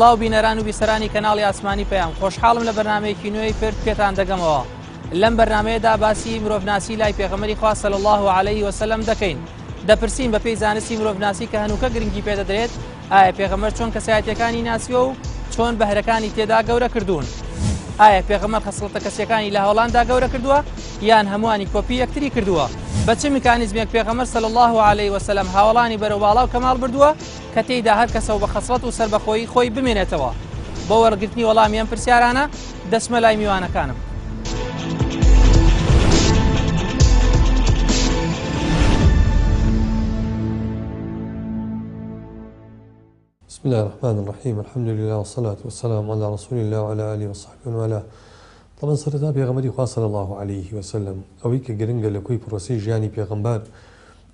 سڵاو بینەران و بیسەرانی کەناڵی ئاسمانی پەیام، خۆشحاڵم لە بەرنامەیەکی نوێی پێرت پێتان دەگەمەوە. لەم بەرنامەیەدا باسی مرۆڤناسی لای پێغەمبەری خوا صلی الله علیه وسلم دەکەین. دەپرسین بەپێی زانستی مرۆڤناسی کە هەنووکە گرنگی پێدەدرێت، ئایا پێغەمبەر چۆن کەسایەتیەکانی ناسیوە و چۆن بەهرەکانی تێدا گەورە کردوون؟ ئایا پێغەمبەر خەسڵەتە کەسیەکانی لە هەوڵاندا گەورە کردووە یان هەمووانی کۆپی یەکتری کردووە؟ بە چه میکانیزمێک پێغەمبەر صلی الله علیه وسلم هاوڵانی بەرەو باڵا و کەماڵ بردووە کە تێیدا هەر کەسە و بە خەسڵەت و سەربەخۆیی خۆی بمێنێتەوە؟ بۆ وەرگرتنی وەڵامی ئەم پرسیارانە دەچمە لای میوانەکانم. بسم الله الرحمن الرحيم الحمد لله والصلاة والسلام على رسول الله وعلى آله وصحبه وعلى طبعا سرتا پیغمبری خوا صلی الله عليه وسلم اوی که گرنگە لە کۆی پرۆسی ژیانی پێغەمبەر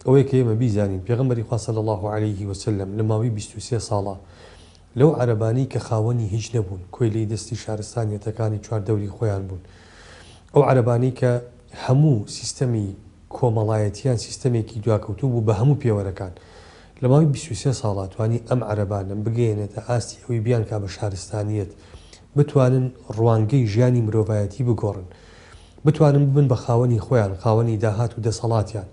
ئەوەیە کە ئێمە بیزانین پێغەمبەری خوا صلی الله عليه وسلم لە ماوەی 23 ساڵە لەو عەرەبانی کە خاوەنی هیچ نەبوون کۆی لێی دەستی شارستانیەتەکانی چواردەوری خۆیان بوون ئەو عەرەبانی کە هەموو سیستەمی کۆمەڵایەتیان سیستەمێکی دواکەوتوو بوو بە هەموو پێوەرەکان لە ماوەی 23 ساڵات توانی ئەم عەرەبانە بگەێنێتە ئاستی ئەوەی بیان کا بە شارستانیەت بتوانن ڕوانگەی ژیانی مرۆڤایەتی بگۆڕن بتوانن ببن بە خاوەنی خۆیان خاوەنی داهات و دەسەڵاتیان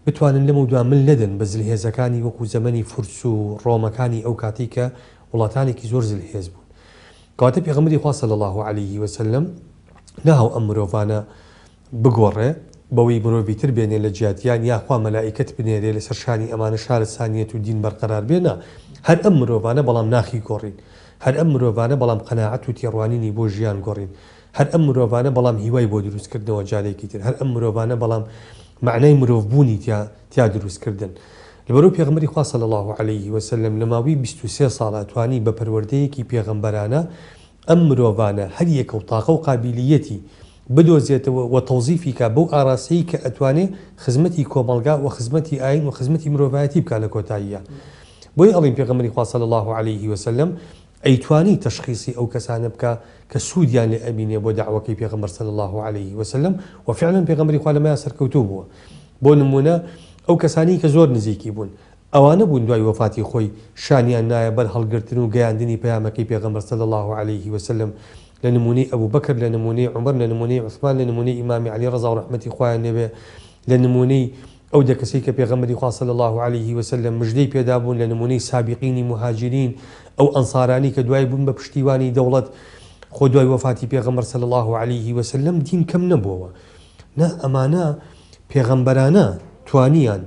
بتوانن لەمە دوام من لەدەن بە زلهێزەکانی وەکو زەمەنی فورس و ڕۆمەکانی ئەو کاتی کە وڵاتانێکی زۆر زلهێز بوون کەواتە پێغەمبەری خوا صلی الله عليه وسلم ناهاو ئەم مرۆڤانە بگۆڕێ بەوەی مرۆڤی تر بێنێ لە جیاتیان یاخوا مەلائیکەت بنێرێ لەسەر شانی ئەمانە شارستانیەت و دین بەرقەرار بێنە هەر ئەم مرۆڤانە بەڵام ناخی گۆڕین هەر ئەم مرۆڤانە بەڵام قەناعەت و تێڕوانینی بۆ ژیان گۆڕین هەر ئەم مرۆڤانە بەڵام هیوای بۆ دروستکردنەوە جارێکی تر هەر ئەم مرۆڤانە بەڵام معنای مرۆڤبوونی تیا دروستکردن لەبەرەوەی پێغەمبەری خوا صلی الله عليه وسلم لە ماوەی 23 ساڵە توانی بە پەروەردەیەکی پێغەمبەرانە ئەم مرۆڤانە هەر یەکە و تاقە و قابلیەتی بدۆزێتەوە و تەوزیفی کە بەو ئاراسەیی کە ئەتوانێ خزمەتی کۆمەڵگا و خزمەتی ئاین و خزمەتی مرۆڤایەتی بکات لە کۆتاییە بۆی ئەڵێن پێغەمبەری خوا صلی الله عليه وسلم ئەیتوانی تەشخیصی ئەو کەسانە بکە کە سوودیان لێ ئەبینێ بۆ دعوەکەی پێغەمبەر صلی الله عليه وسلم و فعلا پێغەمبەری خوا لەمایان سەرکەوتوو بووە بۆ نمونە ئەو کەسانی کە زۆر نزیکی بوون ئەوانە بوون دوای وفاتی خۆی شانیان نایە بەر هەڵگرتن و گەیاندنی پەیامەکەی پێغەمبەر صلی الله عليه وسلم لە نمونەی ئەبوو بەکر لە نمونەی عومەر لە نمونەی عوسمان لە نمونەی ئیمامی عەلی ڕەزا و ڕەحمەتی خوایان لێبێ لە نمونەی ئەو دەکەسەی کە پێغەمبەری خوا صلی الله عليه وسلم مژدەی پێدا بوون لە نمونەی سابقینی مهاجرین ئەو ئەنسارانی کە دوای بوون بە پشتیوانی دەوڵەت خۆ دوای وفاتی پێغەمبەر صلی الله عليه وسلم دین کەم نەبووەوە نا ئەمانە پێغەمبەرانە توانیان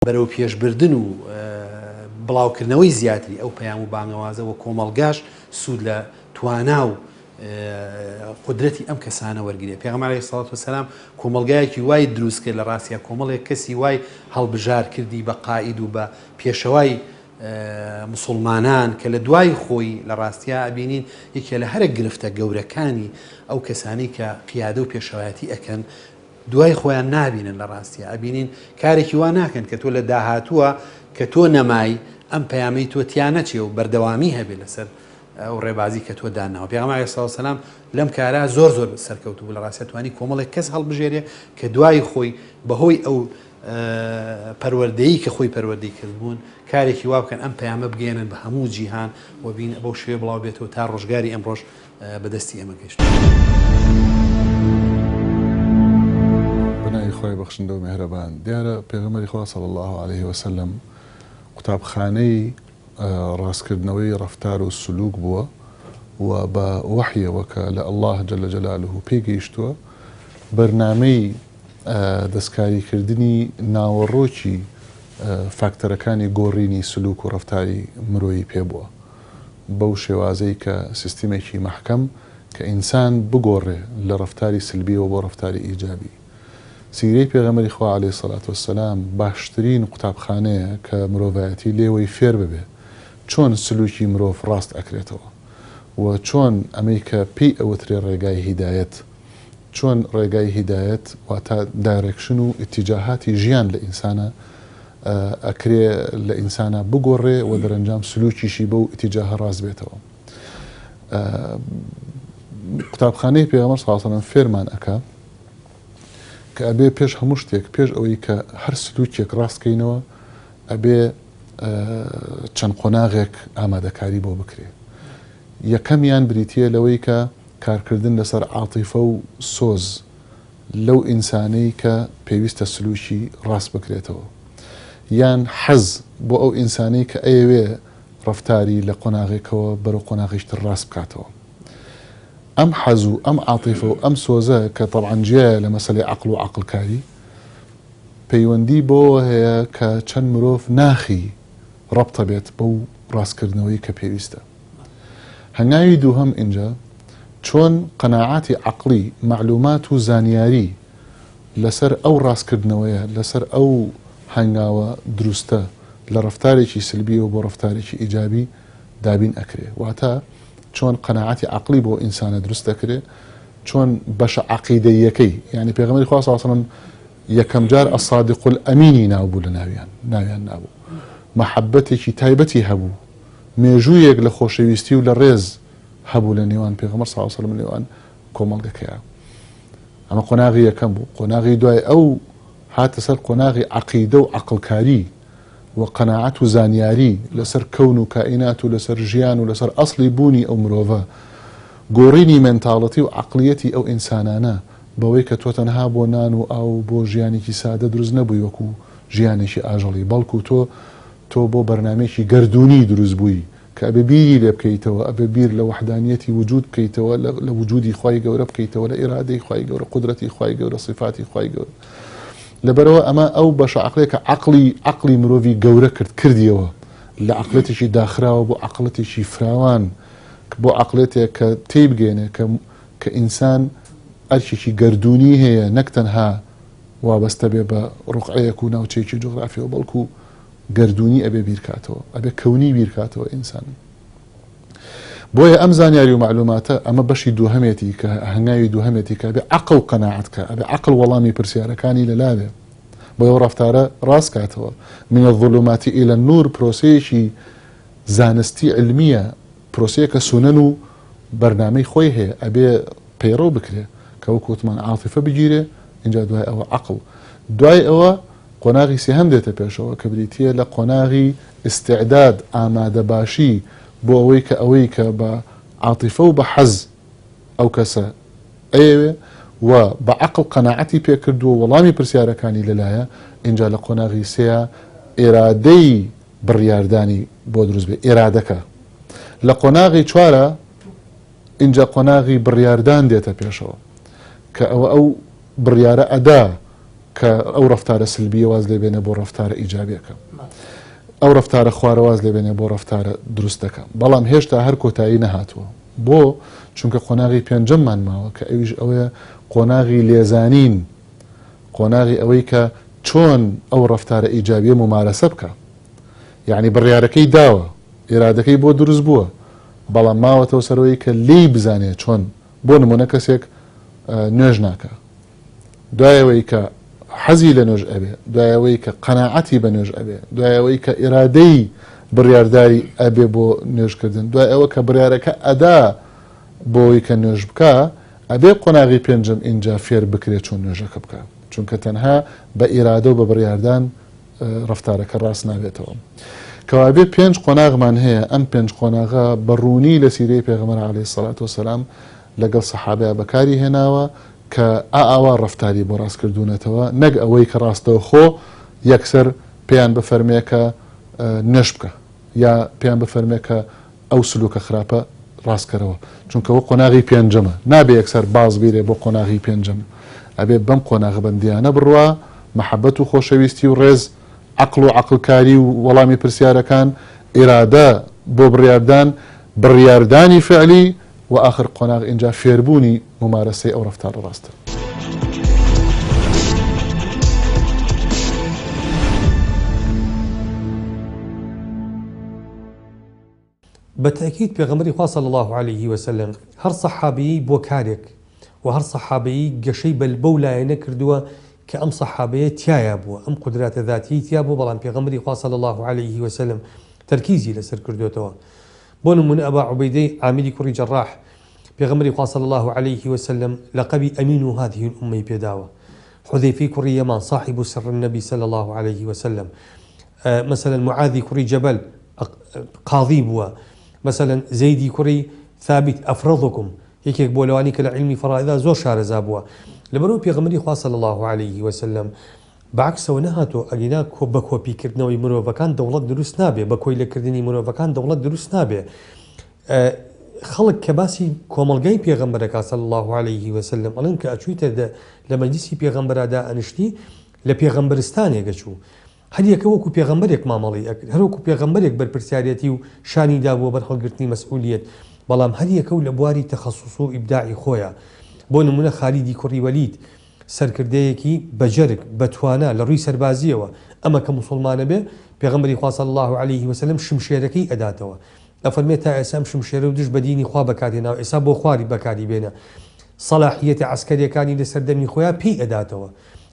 بەرەو پێشبردن و بڵاوکردنەوەی زیاتری ئەو پەیام و بانگەوازەوە کۆمەڵگاش سوود لە توانا و قدرەتی ئەم کەسانە وەرگێ. پێغەمبەر عەلەیهی سەڵات وەسەلام کۆمەڵگایەکی وای دروست کرد لە ڕاستیە کۆمەڵێک کەسی وای هەڵبژار کردی بە قائید و بە پێشەوای مسلمانان کە لە دوای خۆی لە ڕاستیە ئەبینین یەکێ لە هەرە گرفتە گەورەکانی ئەو کەسانی کە قیادە و پێشەوایەتی ئەکەن دوای خۆیان نابینن لە ڕاستیە ئەبینین کارێکی وا ناکەن کە تۆ لە داهاتووە کە تۆ نەمای ئەم پەیامەی تۆ تیانەچێ و بەردەوامی هەبێ لەسەر ئەو ڕێبازی کە تۆ داناوە. پێغەمبەر عەلەیهی سەڵات وسەلام لەم کارە زۆر سەرکەوتوو بوو لە ڕاستیە توانی کۆمەڵێک کەس هەڵبژێرێ کە دوای خۆی بەهۆی ئەو پەروەردەیی کە خۆی پەروەردەی کردبوون کارێکی وا بکەن ئەم پەیامە بگەێنن بە هەموو جیهان و بین بەو شێوە بڵاو بێتەوە تا ڕۆژگاری ئەمڕۆژ بەدەستی ئێمە گەیشت. بنای خۆی بەخشندە و مێهرەبان دیارە پێغەمبەری خوا صلی الله علیه وسلم قوتابخانەی ڕاستکردنەوەی ڕەفتار و سلوک بووە و بە وحیەوە کە لە الله جل جلاله پێگەیشتووە بەرنامەی دەستکاریکردنی ناوەڕۆکی فاکتەرەکانی گۆڕینی سلوک و ڕەفتاری مرۆیی پێبووە بەو شێوازەی کە سیستمێکی مەحکەم کە ئینسان بگۆڕێ لە ڕەفتاری سلبیەوە بۆ ڕەفتاری ئیجابی. سیرەی پێغەمبەری خوا عەلەیهی سەڵات وەسەلام باشترین قوتابخانەیە کە مرۆڤایەتی لێوەی فێر ببێ چۆن سلوکی مرۆڤ ڕاست ئەکرێتەوە و چۆن ئەمەی کە پێی ئەوترێ ڕێگای هیدایەت چۆن ڕێگای هیدایەت واتە دایرێکشن و ئیتیجاهاتی ژیان لە ئینسانە ئەکرێ لە ئینسانە بگۆڕێ و دەرەنجام سلوکیشی بەو ئیتیجاهە ڕاست بێتەوە. قوتابخانەی پێغەمبەر صلی الله علیه و سلم فێرمان ئەکا کە ئەبێ پێش هەموو شتێک پێش ئەوەی کە هەر سلوکێک ڕاستکەینەوە ئەبێ چەند قۆناغێک ئامادەکاری بۆ بکرێ. یەکەمیان بریتیە لەوەی کە کارکردن لەسەر عاتیفە و سۆز لەو ئینسانەی کە پێویستە سلوکی ڕاست بکرێتەوە یان حەز بۆ ئەو ئینسانەی کە ئەیەوێ ڕەفتاری لە قۆناغێکەوە بەرەو قۆناغیشتر ڕاست بکاتەوە. ئەم حەز و ئەم عاتیفە و ئەم سۆزە کە تەبعاً جێیە لە مەسەلەی عەقڵ و عەقڵکاری پەیوەندی بۆ هەیە کە چەند مرۆڤ ناخی ڕەبتە بێت بەو ڕاستکردنەوەی کە پێویستە. هەنگاوی دووهەم اینجا چۆن قەناعاتی عەقڵی معلومات و زانیاری لەسەر ئەو ڕاستکردنەوەیە لەسەر ئەو هەنگاوە دروستە لە ڕەفتارێکی سلبیەوە بۆ ڕەفتارێکی ئیجابی دابین ئەکرێ. واتە چۆن قەناعاتی عەقڵی بۆ ئینسانە دروست دەکرێ چۆن بەشە عەقیدەیەکەی یعنی پێغەمبەری خوا صلی الله علیه و سلم یەکەم جار ئەصادق الئەمینی ناوبوو لە ناویان نابوو مەحەبەتێکی تایبەتی هەبوو مێژوویەک لە خۆشەویستی و لە ڕێز هەبوو لە نێوان پێغەمبەر صلی الله علیه و سلم نێوان کۆمەڵگەکەیە. ئەمە قۆناغی یەکەم بوو. قۆناغی دوای ئەو هاتە سەر قۆناغی عەقیدە و عەقڵکاری و قەناعەت و زانیاری لەسەر کەون و کائینات و لەسەر ژیان و لەسەر ئەسڵی بوونی ئەو مرۆڤە گۆڕینی مێنتاڵەتی و عەقڵیەتی ئەو ئینسانانە بەوەی کە تۆ تەنها بۆ نان و ئاو بۆ ژیانێکی سادە دروست نەبووی وەکو ژیانێکی ئاژەڵی بەڵکو تۆ بۆ بەرنامێکی گەردوونی دروست بووی کە ئەبێ بیری لێ بکەیتەوە ئەبێ بیر لە وەحدانیەتی وجود بکەیتەوە لە وجودی خوای گەورە بکەیتەوە لە ئیرادەی خوای گەورە قودرەتی خوای گەورە صفاتی خوای گەورە. لەبەرەوە ئەمە ئەو بەشە عەقلێکە عەقڵی مرۆڤی گەورە کردیەوە لە عەقڵەتێکی داخراوە بۆ عەقڵەتێکی فراوان بۆ عەقڵێتێک کە تێی بگەێنێ کە ئینسان ئەرکێکی گەردوونی هەیە نەک تەنها وابەستە بێ بە ڕوقعەیەک و ناوچەیەکی جوغرافیەوە بەڵکو گەردوونی ئەبێ بیرکاتەوە ئەبێ کەونی بیرکاتەوە ئینسان. بۆیە ئەم زانیاری و معلوماتە ئەمە بەشی دووهەمێتی کە هەنگاوی دووهەمێتی کە ئەبێ عەقڵ قەناعەتکە ئەبێ عەقڵ وەڵامی پرسیارەکانی لەلابێ بۆیە ئەو ڕەفتارە ڕاست کاتەوە. من الظلمات إلى النور پرۆسەیەکی زانستی علمیە پرۆسەیە کە سونەن و بەرنامەی خۆی هەیە ئەبێ پەیڕەو بکرێ کە وەکو وتمان عاتیفە بگیرێ اینجا دوای ئەوە عەقڵ دوای ئەوە قۆناغی سێهەم دێتە پێشەوە کە بریتیە لە قۆناغی ئیستیعداد ئامادەباشی بۆ ئەوەی کە بە عاتیفە و بە حەز ئەو کەسە ئەیەوێ و بە عەقڵ قەناعەتی پێکردووە وەڵامی پرسیارەکانی لەلایە اینجا لە قۆناغی سێیە ئێرادەی بڕیاردانی بۆ دروست بێ ئێرادەکە. لە قۆناغی چوارە اینجا قۆناغی بڕیاردان دێتە پێشەوە کە ئەو بڕیارە ئەدا کە ئەو ڕفتارە سلبیە واز لێ بێنە بۆ ڕفتارە ئیجابیەکە ئەو ڕفتارە خوارەواز لێ بێنێ بۆ ڕفتارە دروستەکە بەڵام هێشتا هەر کۆتایی نەهاتووە بۆ چونکە قۆناغی پێنجەممان ماوە کە ئەویش ئەوەیە قۆناغی لێزانین قۆناغی ئەوەی کە چۆن ئەو ڕفتارە ئیجابیە ممارەسە بکە یعنی بڕیارەکەی داوە ئێرادەکەی بۆ دروست بووە بەڵام ماوەتەوە سەرەوەی کە لی بزانێت چۆن بۆ نمونە کەسێک نوێژ ناکە دوایەوەی کە حەزی لە نوێژ ئەبێ دوایەوەی کە قەناعەتی بە نوێژ ئەبێ دوایەوەی کە ئێرادەی بڕیارداری ئەبێ بۆ نوێژکردن دوای ئەوە کە بڕیارەکە ئەدا بۆی کە نوێژ بکە ئەبێ قۆناغی پێنجەم اینجا فێر بکرێت چۆن نوێژەکە بکە چونکە تەنها بە ئیرادە و بە بڕیاردان ڕفتارەکە ڕاست نابێتەوە کەوابێ 5 قۆناغمان هەیە ئەم 5 قۆناغە بەڕوونی لە سیرەی پێغەمبەر عەلەیهی سەڵات وسەلام لەگەڵ سەحابەیە بەکاری هێناوە کە ئاوا ڕفتاری بۆ ڕاستکردوونەتەوە نەک ئەوەی کە ڕاستەوە خۆ یەکسەر پێیان بفەرمێکە نوێژ بکە یا پێیان بفەرمێکە ئەو سلوکە خراپە ڕاستکەرەوە چونکە ئەوە قۆناغی پێنجەمە نابێ یەکسەر باز بیرێ بۆ قۆناغی پێنجەم ئەبێ بەم قۆناغە بەندیانە بڕوە مەحەبەت و خۆشەویستی و ڕێز عقل و عقلکاری و وەڵامی پرسیارەکان ئێرادە بۆ بڕیاردانی فعلی و آخر قۆناغ اینجا فێربوونی ممارەسەی ئەو ڕفتارە ڕاستە بەتاکید پێغەمبەری خوا صلی الله عليه وسلم هەر سەحابەیەی بۆ کارێک و هەر سەحابەیەی گەشەی بەو لایەنە کردووە کە ئەم سەحابەیە تایە بووە ئەم قودراتە ذاتی تیا بوو بەڵام پێغەمبەری خوا صلی الله عليه وسلم تەرکیزی لەسەر کردوێتەوە بۆ نمونە ئەبا عوبەیدەی عامیری کوڕی جەڕاح پێغەمبەری خوا صلی الله عليه وسلم لەقەبی ئەمین و هذه الأمەی پێداوە حذەیفەی کوڕی یەمان صاحب سر النبي صلى الله عليه وسلم مثلا معاذی کوڕی جەبەل قاضی بووە مثلا زەیدی کوڕی ثابت ئەفرەضکم یەکێک بۆ لەوانی کە لە علمی فەڕائیدا زۆر شارەزا بووە لەبەرەوە پێغەمبەری خوا صلی الله عليه وسلم بەعکسەوە نەهاتۆ ئەگینا بە کۆپیکردنەوەی مرۆڤەکان دەوڵەت دروست نابێ بە کۆی لەکردنی مرۆڤەکان دەوڵەت دروست نابێ خەڵک کە باسی کۆمەڵگەی پێغەمبەرەکە صلی الله عليه وسلم ئەڵێن کە ئەچوویتە لە مەجلیسی پێغەمبەرەدا ئەنشتی لە پێغەمبەرستانێک گەچوو هەر یەکە وەکو پێغەمبەرێک مامەڵی ئەکرد هەر وەکو پێغەمبەرێک بەرپرسیارەتی و شانی دابووە بەر هەڵگرتنی مەسئولیەت بەڵام هەر یەکە و لە بواری تەخەسوس و ئیبداعی خۆیە بۆ نمونە خالیدی کوڕی وەلید سەرکردەیەکی بەجەرگ بەتوانە لە ڕووی سەربازیەوە ئەمە کە موسڵمانە بێ پێغەمبەری خوا صلی الله عليه وسلم شمشێرەکەی ئەداتەوە ئەفەرمێت تا ئێسام شمشێرە و دژ بە دینی خوا بەکارهێناوە ئێستا بۆ خواری بەکاری بێنە سەلاحیەتی عەسکەریەکانی لە سەردەمی خۆیان پێی ئەداتەوە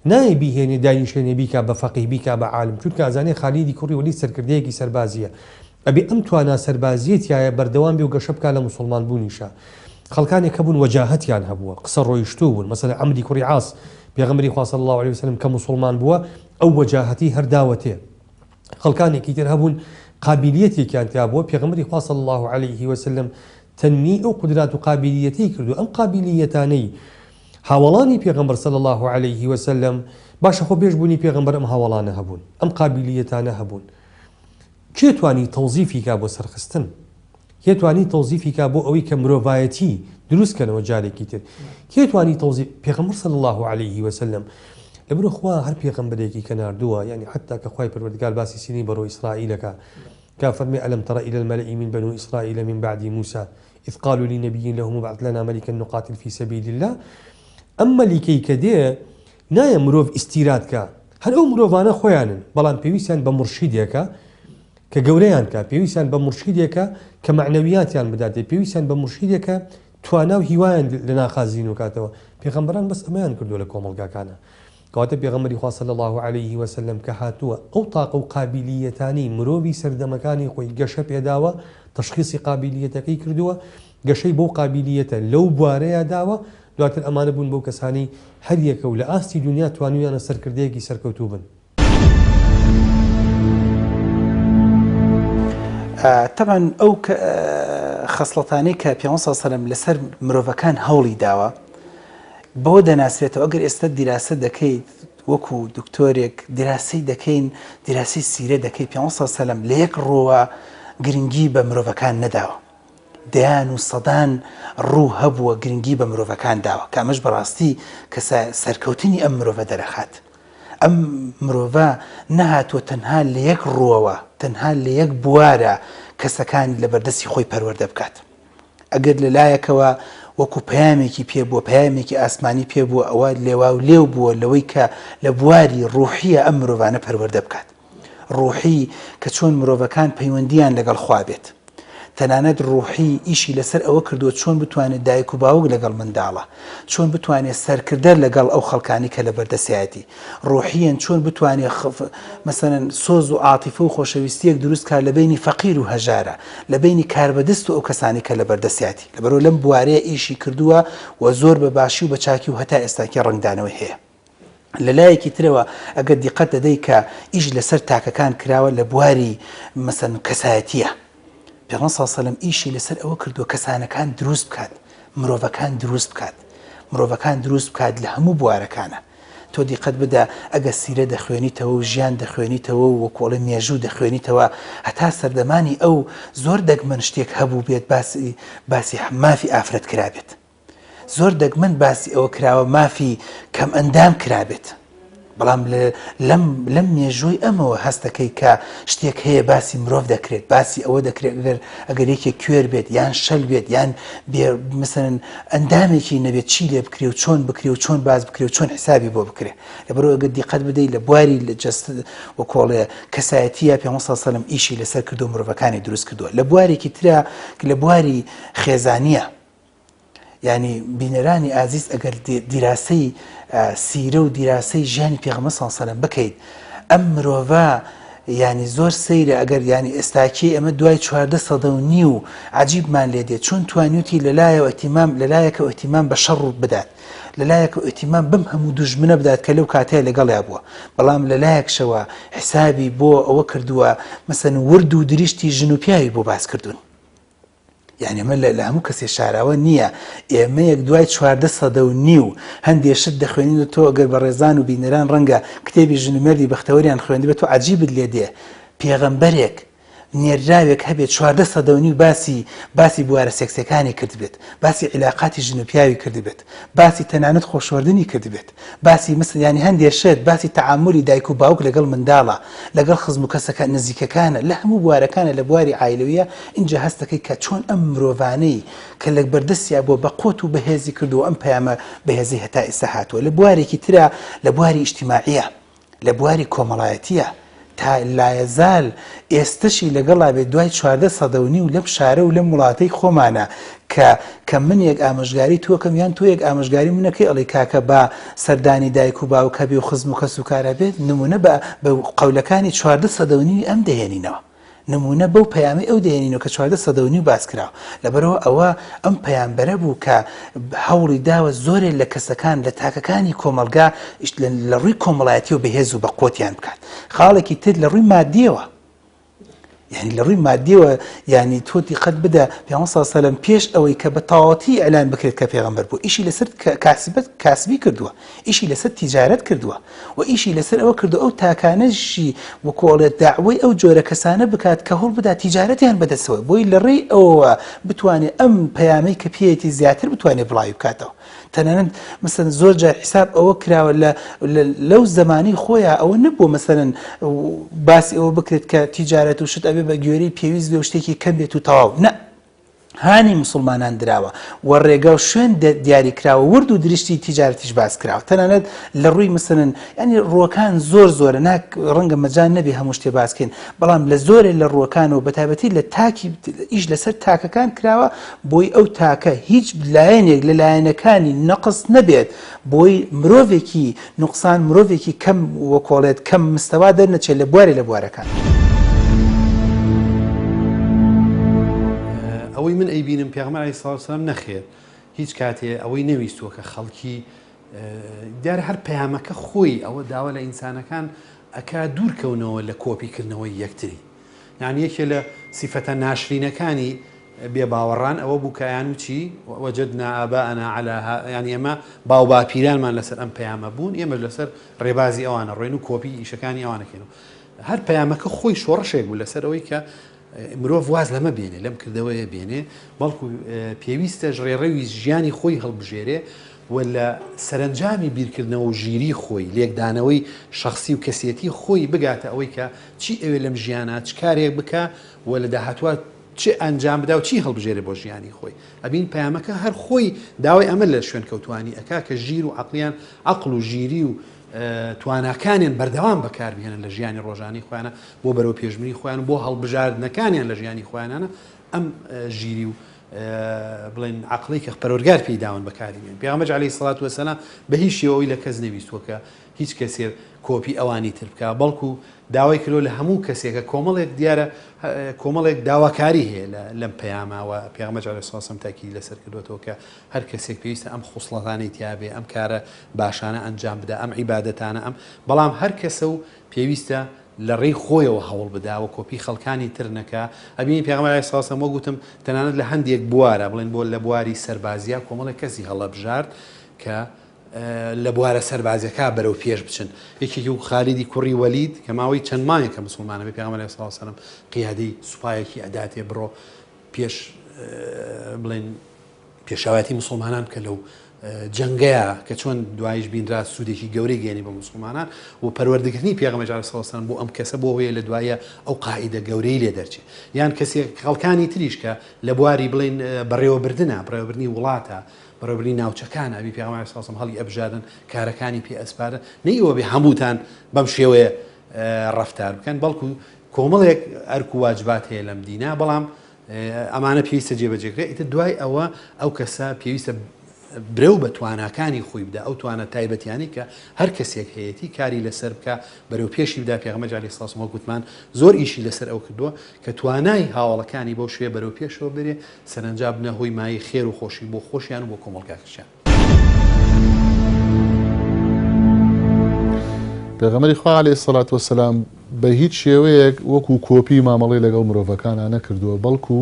نایە بیهێنێ دانیشێنێ بیکا بە فەقیه بیکا بە عالم چونکە ئازانێ خالیدی کوڕی وەلید سەرکردەیەکی سەربازیە ئەبێ ئەم توانە سەربازیەتیایە بەردەوام بێ و گەشە بکا لە موسڵمان بوونیشە خەڵکانێک هەبوون وەجاهەتیان هەبووە قسە ڕۆیشتوو بوون مەسەلا عەمری کوڕی عاس پێغەمبەری خوا صلی الله عليه وسلم کە موسڵمان بووە ئەو وەجاهەتی هەرداوەتێ خەڵکانێکی تر هەبوون قابلیەتێکیان تیا بووە پێغەمبەری خوا صلی الله عليه وسلم تەنمی ئەو قودرات و قابلیەتەی کردو ئەم قابلیەتانەی هاوڵانی پێغەمبەر صلی الله عليه وسلم باشە خۆ بێژبوونی پێغەمبەر ئەم هاوڵانە هەبوون ئەم قابلیەتانە هەبوون کێ توانی تەوزیفی کا بۆ سەرخستن کێ توانی تەوزیفی کا بۆ ئەوەی کە مرۆڤایەتی دروستکەنەوە جارێکی تر کێ توانی تەوزیف پێغەمبەر صلی الله عليه وسلم لەبەرەوە خوا هەر پێغەمبەرێکی کە ناردووە یعنی حتا کە خوای پەروەردگار باسی سینەی بەڕۆ ئیسرائیلەکە کە فەرمێ ئەلەم تەڕە إلى الملأ من بنو إسرائيل من بعد موسى إذ قالوا لنبي لهم ابعث لنا ملكا نقاتل في سبيل الله ئەمە لیکەی کە دێ نایە مرۆڤ ئیستیرادکە هەر ئەو مرۆڤانە خۆیانن بەڵام پێویستیان بە مرشیدێکە کە گەورەیان کە پێویستیان بە مرشیدێکە کە معنەویاتیان بداتێ پێویستیان بە مرشیدێکە توانا و هیوایان لە ناخازین و کاتەوە پێغەمبەران بەس ئەمەیان کردو لە کۆمەڵگاکانە کەواتە پێغەمبەری خوا صلی الله عليه وسلم کە هاتووە ئەو تاقە و قابلیەتانی مرۆڤی سەردەمەکانی خۆی گەشە پێداوە تەشخیصی قابلیەتەکەی کردووە گەشەی بۆ قابلیەتە لەو بوارەیە داوە دواتر ئەمانە بوون بەو کەسانی هەر یەکە و لە ئاستی دنیا توانویانە سەرکردەیەکی سەرکەوتوو بن طبعا ئەو خەسڵەتانەی کە پێغەمبەر صلی الله علیه و سەلەم لەسەر مرۆڤەکان هەوڵی داوە بۆ دەناسرێتەوە ئەگەر ئێستا دیراسە دەکەیت وەکو دکتۆرێک دیراسی دەکەین دیراسی سیرە دەکەیت پێغەمبەر صلی الله علیه و سەلەم لە یەک ڕۆوە گرنگی بە مرۆڤەکان نەداوە دەیان و سەدان ڕوو هەبووە گرنگی بە مرۆڤەکان داوە کە ئەمەش بەڕاستی کە سەرکەوتنی ئەم مرۆڤە دەرەخات ئەم مرۆڤ نەهاتوە تەنها لە یەک ڕووەوە تەنها لە یەک بوارە کەسەکانی لە بەردەستی خۆی پەروەردە بکات. ئەگەر لەلایەکەوە وەکو پەیامێکی پێبووە پەیامێکی ئاسمانی پێبووە ئەوە لێوا و لێو بووە لەوەی کە لە بواری ڕوحیە ئەم مرۆڤانە پەروەردە بکات. ڕوحی کە چۆن مرۆڤەکان پەیوەندیان لەگەڵ خوا بێت. تەنانەت ڕوحی ئیشی لەسەر ئەوە کردووە چۆن بتوانێت دایک و باوک لەگەڵ منداڵە، چۆن بتوانێت سەرکردەر لەگەڵ ئەو خەڵکانی کە لە بەردەسایەتی، ڕوحیەن چۆن بتوانێت مەسەلەن سۆز و عاتیفە و خۆشەویستیەک دروست کار لە بینی فەقیر و هەژارە، لە بینی کاربەدەست و ئەو کەسانی کە لە بەردەسایەتی. لەبەرەوە لەم بوارەیە ئیشی کردووە و زۆر بە باشی و بە چاکی و هەتا ئێستاکی ڕنگدانەوەی هەیە. لەلایەکی ترەوە ئەگەر دیقەت دەدەی کە ئیش لەسەر تاکەکان کراوە لە بواری مەسەلەن کەسایەتیە. پێغەمبەر صلی الله علیه و سلم ئیشی لەسەر ئەوە کردووە کەسانەکان دروست بکات، مرۆڤەکان دروست بکات، مرۆڤەکان دروست بکات لە هەموو بوارەکانە. تۆ دیقەت بدە ئەگە سیرە دەخوێنیتەوە و ژیان دەخوێنیتەوە و وەکوڵە مێژوو دەخوێنیتەوە هەتا سەردەمانی ئەو زۆر دەگمەن شتێک هەبوو بێت باسی مافی ئافرەت کرابێت، زۆر دەگمەن باسی ئەوە کراوە مافی کەم ئەندام کرابێت. بەڵام لەم مێژووی ئەمەوە هەستەکەی کە شتێک هەیە باسی مرۆڤ دەکرێت، باسی ئەوە دەکرێت ئەگەر یەکێک کوێر بێت یان شەل بێت یان مثلەن ئەندامێکی نەبێت چی لێ بکرێ و چۆن بکرێ و چۆن باز بکرێ و چۆن حسابی بۆ بکرێ. لەبەرەوە ئەگەر دیقەت بدەیت لە بواری لە جەست وەکۆڵێ کەسایەتیە پێغەمبەر صلی الله علیه و سلم ئیشی لەسەر کردو مرۆڤەکانی دروست کردووە. لە بوارێکی ترە کە لە بواری خێزانیە، یعنی بینەرانی ئازیز ئەگەر دیراسەی سیرە و دیراسەی ژیانی پێغەمبەر صلی الله علیه و سلم بکەیت، ئەم مرۆڤە یعنی زۆر سەیرە. ئەگەر یعنی ئێستاکی ئەمە دوای 14 سەدە و نیو عەجیبمان لێ دێت، چۆن توانیوتی لەلایەکە ئەهتیمام بە شەڕ بدات، لەلایەکە ئەهتیمام بم هەموو دوژمنە بدات کە لەو کاتەیە لەگەڵیا بووە. بەڵام لەلایەکشەوە حسابی بۆ ئەوە کردووە مەسەن ورد و دریشتی ژن و پیاوی بۆ باس کردوون. یعنی ئەمە لە هەموو کەسێ شاراوە نییە. ئێمە یەک دوای 14 سەدە و نیو هەندێشت دەخوێنین و تۆ ئەگەر بە ڕێزان و بینەران ڕەنگە کتێبی ژن و مێردی بەختەوەریان خوێندی بێت تۆ عەجیبت لێ دێ. پێغەمبەرێک نێرااوێک هەبێت 14 سەدە و نیو باسی بوارە سێکسەکانی کرد بێت، باسی عیلاقاتی ژن و پیاوی کرد بێت، باسی تەنانەت خۆشوەردنی کرد بێت، باسی مثل ینی هەندێشت باسی تەعاملی دایک و باوک لەگەڵ منداڵە، لەگەڵ خزم و کەسەکان نزیکەکانە، لە هەموو بوارەکانە لە بواری عایلەویە. اینجا هەستەکەی کە چۆن ئەم مرۆڤانەی کە لە بەردەستیا بۆ بە قۆت و بەهێزی کردو ئەم پەیامە بەهێزی هەتا ئێستا هاتووە. لە بوارێکی ترە لە بواری ئیجتیماعیە، لە بواری کۆمەڵایەتیە. تا لایەزال ئێستشی لەگەڵا بێت دوای 14 سەدە و نیو لەم شارە و لەم وڵاتەی خۆمانە کە من یەک ئامۆژگاری تۆکەم یان تۆ یەک ئامۆژگاری منەکەی ئەڵێ کاکە با سەردانی دایک و باوکە بێ و خزم و کەس و کارە بێت. نمونە بە قەولەکانی 14 سەدە و نیوی ئەم دەهێنینەوە، نمونە بەو پەیامی ئەو دێنینەوە کە 14 سەدە و نیو باس کراوە. لەبەرەوە ئەوە ئەم پەیامبەرە بوو کە هەوڵی داوە زۆرێک لە کەسەکان لە تاکەکانی کۆمەلگا لە ڕووی کۆمەڵایەتی و بەهێز و بە قۆتیان بکات. خاڵێکی تر لە ڕووی مادیەوە، یعنی لە ڕووی مادیەوە، یعنی تۆ دیقەت بدە پێغەمبەر صلی الله علیه و سلم پێش ئەوەی کە بە تەواوەتی ئەلان بکرێت کە پێغەمبەر بوو ئیشی لەسەر کاسبی کردووە، ئیشی لەسەر تیجارەت کردووە و ئیشی لەسەر ئەوە کردو ئەو تاکانەشی وەکوڵێت داعوەی ئەو جۆرە کەسانە بکات کە هەوڵ بدات تیجارەتیان بەدەستەوە بۆی لە ڕێی ئەوە بتوانێت ئەم پەیامەی کە پێیەتی زیاتر بتوانێت بڵاوی بکاتەوە. تەنانەت مەسەلەن زۆر جار حساب ئەوە کراوە لەو زمانی خۆیان ئەوە نەبووە مەسەلەن باسی ئەوە بکرێت کە تیجارەت و شت ئەبێ بە گوێرەی پێویست بێ و شتێکی کەم بێت و تەواو نە. هانی مسلمانان دراوە و ڕێگا و شوێن دیاری کراوە، ورد و دریشتی تیجارەتیش باس کراوە. تەنانەت لە ڕووی مەسەلەن ینی ڕووەکان زۆرە ناک ڕەنگە مەجان نەبێ هەموو شتێ باسکەین، بەڵام لە زۆرێ لە ڕووەکانەوە بەتایبەتی لە تاکی ئیش لەسەر تاکەکان کراوە بۆی ئەو تاکە هیچ لایەنێک لە لایەنەکانی نەقص نەبێت، بۆی مرۆڤێکی نوقسان مرۆڤێکی کەم وەکۆڵێت کەم مستەوا دەرنەچێت لە بوارێ لە بوارەکان. ئەوەی من ئەیبینم پێغەمبەر عەلەیهی سڵاو وسەلام نەخێر هیچ کاتێ ئەوەی نەویستووە کە خەڵکی دیارە هەر پەیامەکە خۆی ئەوە داوا لە ئینسانەکان ئەکا دوورکەونەوە لە کۆپیکردنەوەی یەکتری. یعنی یەکێ لە سیفەتە ناشرینەکانی بێباوەڕان ئەوە بوو کە یانوچی وەجەدنا ئاباءنا عەلا یعنی ئێمە باو باپیرانمان لەسەر ئەم پەیامە بوون، ئێمە لەسەر ڕێبازی ئەوانە ڕۆین و کۆپی ئیشەکانی ئەوانەکەینەوە. هەر پەیامەکە خۆی شۆڕشێک بوو لەسەر ئەوەی کە مرۆڤ واز لەمە بێنێ لەم کردەوەیە بێنێ، بەڵکو پێویستە ڕێڕەوی ژیانی خۆی هەڵبژێرێ ولا سەرنجامی بیرکردنەوە و ژیری خۆی لێکدانەوەی شخصی و کەسێتی خۆی بگاتە ئەوەی کە چی ئەوێ لەم ژیانە چ کارێک بکە و لە داهاتوە چی ئەنجام بدا و چی هەڵبژێرە بۆ ژیانی خۆی ئەبین پەیامەکە هەر خۆی داوای ئەمە لە شوێن کەوتوانی ئەکا کە ژیر و عەقلیان عەقڵ و ژیری و تواناکانیان بەردەوام بەکاربهێنن لە ژیانی ڕۆژانی خۆیانە بۆ بەرەو پێشبرنی خۆیان و بۆ هەڵبژاردنەکانیان لە ژیانی خۆیانانە ئەم ژیری و بڵێن عەقڵی کە پەروەردگار پێی داون بەکاریێن پێغەمبەر عەلەیهی سەڵات وەسەلام بە هیچ شێوەیەوی لە کەس نەویستوە کە هیچ کەسێک کۆپی ئەوانی تر بکە بەڵکو داوای کردو لە هەموو کەسێکە کۆمەڵێک دیارە کۆمەڵێک داواکاری هەیە لەم پەیاماوە پێغەمبەر عەلەیهی سەڵات وەسەلام تاکید لەسەر کردوێتەوە کە هەر کەسێک پێویستە ئەم خوسڵەتانەی تیابێ ئەم کارە باشانە ئەنجام بدا ئەم عیبادەتانە ئەم بەڵام هەر کەسە و پێویستە لە ڕێی خۆیەوە هەوڵ بداوە کۆپی خەڵکانی تر نەکە ئەبینی پێغەمبەر عەلەیهی سەڵات وەسەلام گوتم تەنانەت لە هەندێک بوارە بڵێن بۆ لە بواری سەربازیە کۆمەڵێک کەسی هەڵەبژارد کە لە بوارە سەربازیەکە بەرەو پێش بچن یەکێکی و خالیدی کوڕی وەلید کە ماوەی چەند مانگێکە موسڵمانە بێ پێغەمبەر عەلەیهی سەڵات وەسەلام قیادەی سوپایەکی ئەداتێ بڕۆ پێش بڵێن پێشاوەتی موسڵمانان کە لەو جەنگەیە کە چۆن دوایش بینرا سوودێکی گەورەی گەێنی بە موسڵمانان و پەروەردەکردنی پێغەمبەر عەلەیهی سەڵات وەسەلام بۆ ئەم کەسە بۆ هۆیە لە دوایە ئەو قائیدە گەورەی لێ دەرچێت یان کەسێک خەڵکانی تریش کە لە بواری بڵێن بەڕێوەبردنە بڕێوەبردنی وڵاتە بەڕێوەبردنی ناوچەکانە ئەبی پێغەمبەر عەلەیهی سەڵات وەسەلام هەڵی ئەبژادن کارەکانی پێ ئەسپارن نەیەوە بێ هەمووتان بەم شێوەیە ڕەفتار بکەن بەڵکو کۆمەڵێک ئەرک و واجبات هەیە لەم دینە بەڵام ئەمانە پێویستە جێبەجێکرێت ئیتر دوای ئەوە ئەو کەسە پێویستە برەو بە تواناکانی خۆی بدا ئەو توانە تایبەتیانی کە هەر کەسێک هەیەی کاری لەسەر بکە بەرەو پێشی بدا پێغەمبەر عەلەیهی سەڵات وەسەلام گوتمان زۆر ئیشی لەسەر ئەو کردووە کە توانای هاوڵەکانی بۆ شوێ بەرەو پێشەوە بێ سەرنجام بنە هۆی مای خێر و خۆشی بۆ خۆشیان و بۆ کۆمەڵگاکەشیان پێغەمبەری خوا عەلەیهی سەڵات وەسەلام بە هیچ شێوەیەک وەکو کۆپی مامەڵەی لەگەڵ مرۆڤەکانە نەکردووە بەڵکو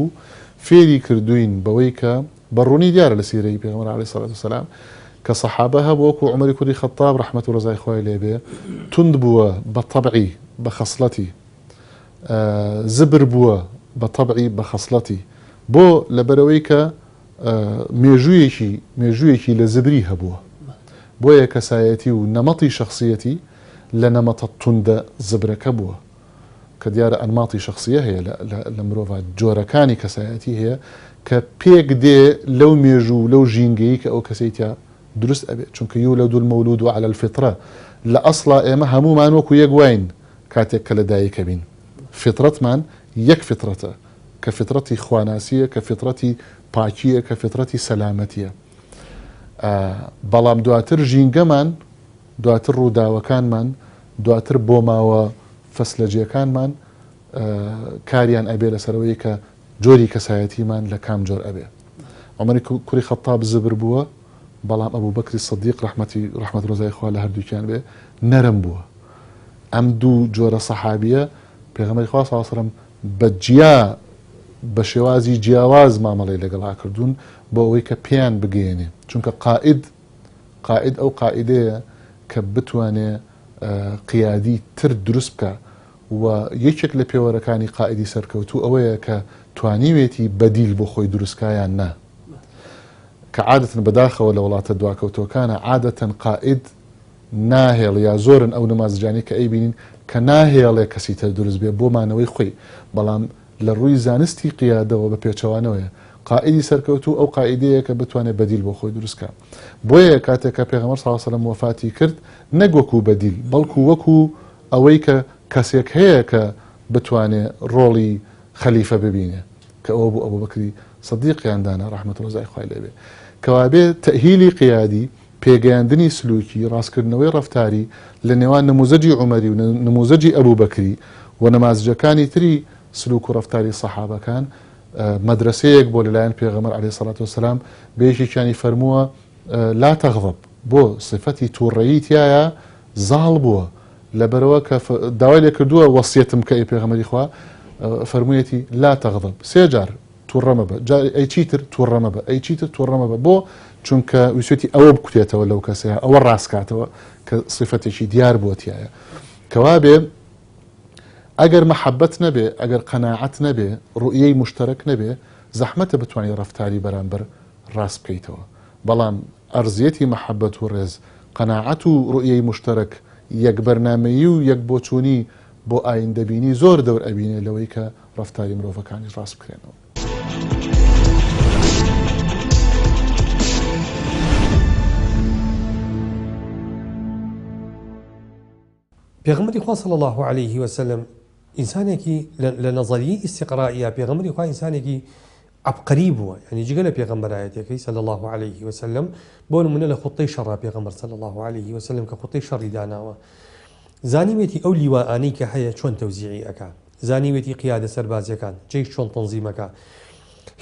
فێری کردوین بەوەی کە بەڕوونی دیارە لە سیرەی پێغەمبەر عەلەیهی سەڵات وەسەلام کە سەحابە هەبوو وەکو عومەری کوڕی خەتاب ڕەحمەت و ڕەزای خوای لێبێ توند بووە بە تەبعی بە خەسڵەتی زبر بووە بە تەبعی بە خەسڵەتی بۆ لەبەرەوەی کە مێژوویەکی لە زبری هەبووە بۆیە کەسایەتی و نەمەتی شخصیەتی لە نەمەتە توندە زبرەکە بووە کە دیارە ئەنماتی شخصیە هەیە لە مرۆڤ جۆرەکانی کەسایەتی هەیە کە پێک دێ لەو مێژوو لەو ژینگەی کە ئەو کەسەیتیا دروست ئەبێت چونکە یولەدو المەولود عەلە الفیطرە لە ئەسڵا ئێمە هەمومان وەکو یەک واین کاتێک کە لە دایکە بین فیطرەتمان یەک فیطرەتە کە فیطرەتی خواناسیە کە فیطرەتی پاکیە کە فیطرەتی سەلامەتیە بەڵام دواتر ژینگەمان دواتر ڕووداوەکانمان دواتر بۆ ماوە فەسلەجیەکانمان کاریان ئەبێ لەسەرەوەی کە جۆری کەسایەتیمان لە کام جۆر ئەبێ عومەری کوڕی خەتاب زبر بووە بەڵام ئەبوو بەکری سەدیق ڕەحمەت ڕۆزای خوا لە هەردووکیان بێ نەرم بووە ئەم دوو جۆرە سەحابیە پێغەمبەری خوا صلی الله علیه و سلم بەجیا بە شێوازی جیاواز مامەڵەی لەگەڵا کردوون بۆ ئەوەی کە پێیان بگەێنێ چونکە قائد ئەو قائیدەیە کە بتوانێ قیادی تر دروست بکە و یەکێک لە پێوەرەکانی قائیدی سەرکەوتوو ئەوەیە کە توانیوێتی بەدیل بۆ خۆی دروستکایان نا کە عادەتەن بەداخەوە لە وڵاتە دواکەوتۆکانە عادەتەن قائید ناهێڵ یا زۆرن ئەو نەمازجانی کە ئەیبینین کە ناهێڵێ کەسی تر دروست بێ بۆ مانەوەی خۆی بەڵام لە ڕووی زانستی قیادەوە بە پێچەوانەوەیە قائیدی سەرکەوتوو ئەو قائیدەیە کە بتوانێت بەدیل بۆ خۆی دروستکە بۆیە کاتێک کە پێغەمبەر صلی الله علیه و سلم وفاتی کرد نەک وەکو بەدیل بەڵکو وەکو ئەوەی کە کەسێک هەیە کە بتوانێت ڕۆڵی خەلیفە ببینێ کە ئەوە بوو ئەبوو بەکری سەدیقیاندانە ڕەحمەت و ڕەزای خوای لێبێ کەوابێ تەهیلی قیادی پێگەیاندنی سلوکی ڕاستکردنەوەی ڕەفتاری لە نێوان نموزەجی عومەری و نموزەجی ئەبوو بەکری و نەمازجەکانی تری سلوک و ڕەفتاری سەحابەکان مەدرسەیەک بۆ لەلایەن پێغەمبەر عەلەیهی سەڵات وەسەلام بەیەکێکیانی فەرمووە لا تەغضب بۆ صفەتی تووڕەیی تایە زاڵ بووە لەبەرەوە کە داوای لێ کردووە وەسیەتم کە پێغەمبەری خوا فەرموویەتی لا تەغضب سێ جار تووڕەمە بە ئەی چیتر تووڕەمە بە ئەی چیتر تووڕەمە بە بۆ چونکە ویسێتی ئەوە بکوتێتەوە لەو کەسەیە ئەوە ڕاستکاتەوە کە صفەتێکی دیار بووە تایە کەوابێ ئەگەر مەحەبەت نەبێ ئەگەر قەناعەت نەبێ ڕوئیەی مشتەرەک نەبێ زەحمەتە بتوانێت ڕەفتاری بەرامبەر ڕاست بکەیتەوە بەڵام ئەرزیەتی مەحەبەت و ڕێز قەناعەت و ڕوئیەی مشتەرەک یەک بەرنامەیی و یەک بۆچوونی بۆ ئایندەبینی زۆر دەور ئەبینێ لەوەی کە ڕەفتاری مرۆڤەکانی ڕاست بکرێنەوە. پێغەمبەری خوا صلی الله عليه وسلم ئینسانێکی لە نەزەریەی ئیستیقرائیە پێغەمبەری خوا ئینسانێکی عبقری بووە، یعنی جگە لە پێغەمبەرایەتەکەی صلی الله عليه وسلم بۆ نمونە لە خوتەی شەڕا پێغەمبەر صلی الله عليه وسلم کە خوتەی شەڕی داناوە زانیوێتی ئەو لیواانەی کە هەیە چۆن تەوزیعی ئەکا، زانیوێتی قیادە سەربازیەکان جێش چۆن تەنزیمەکە.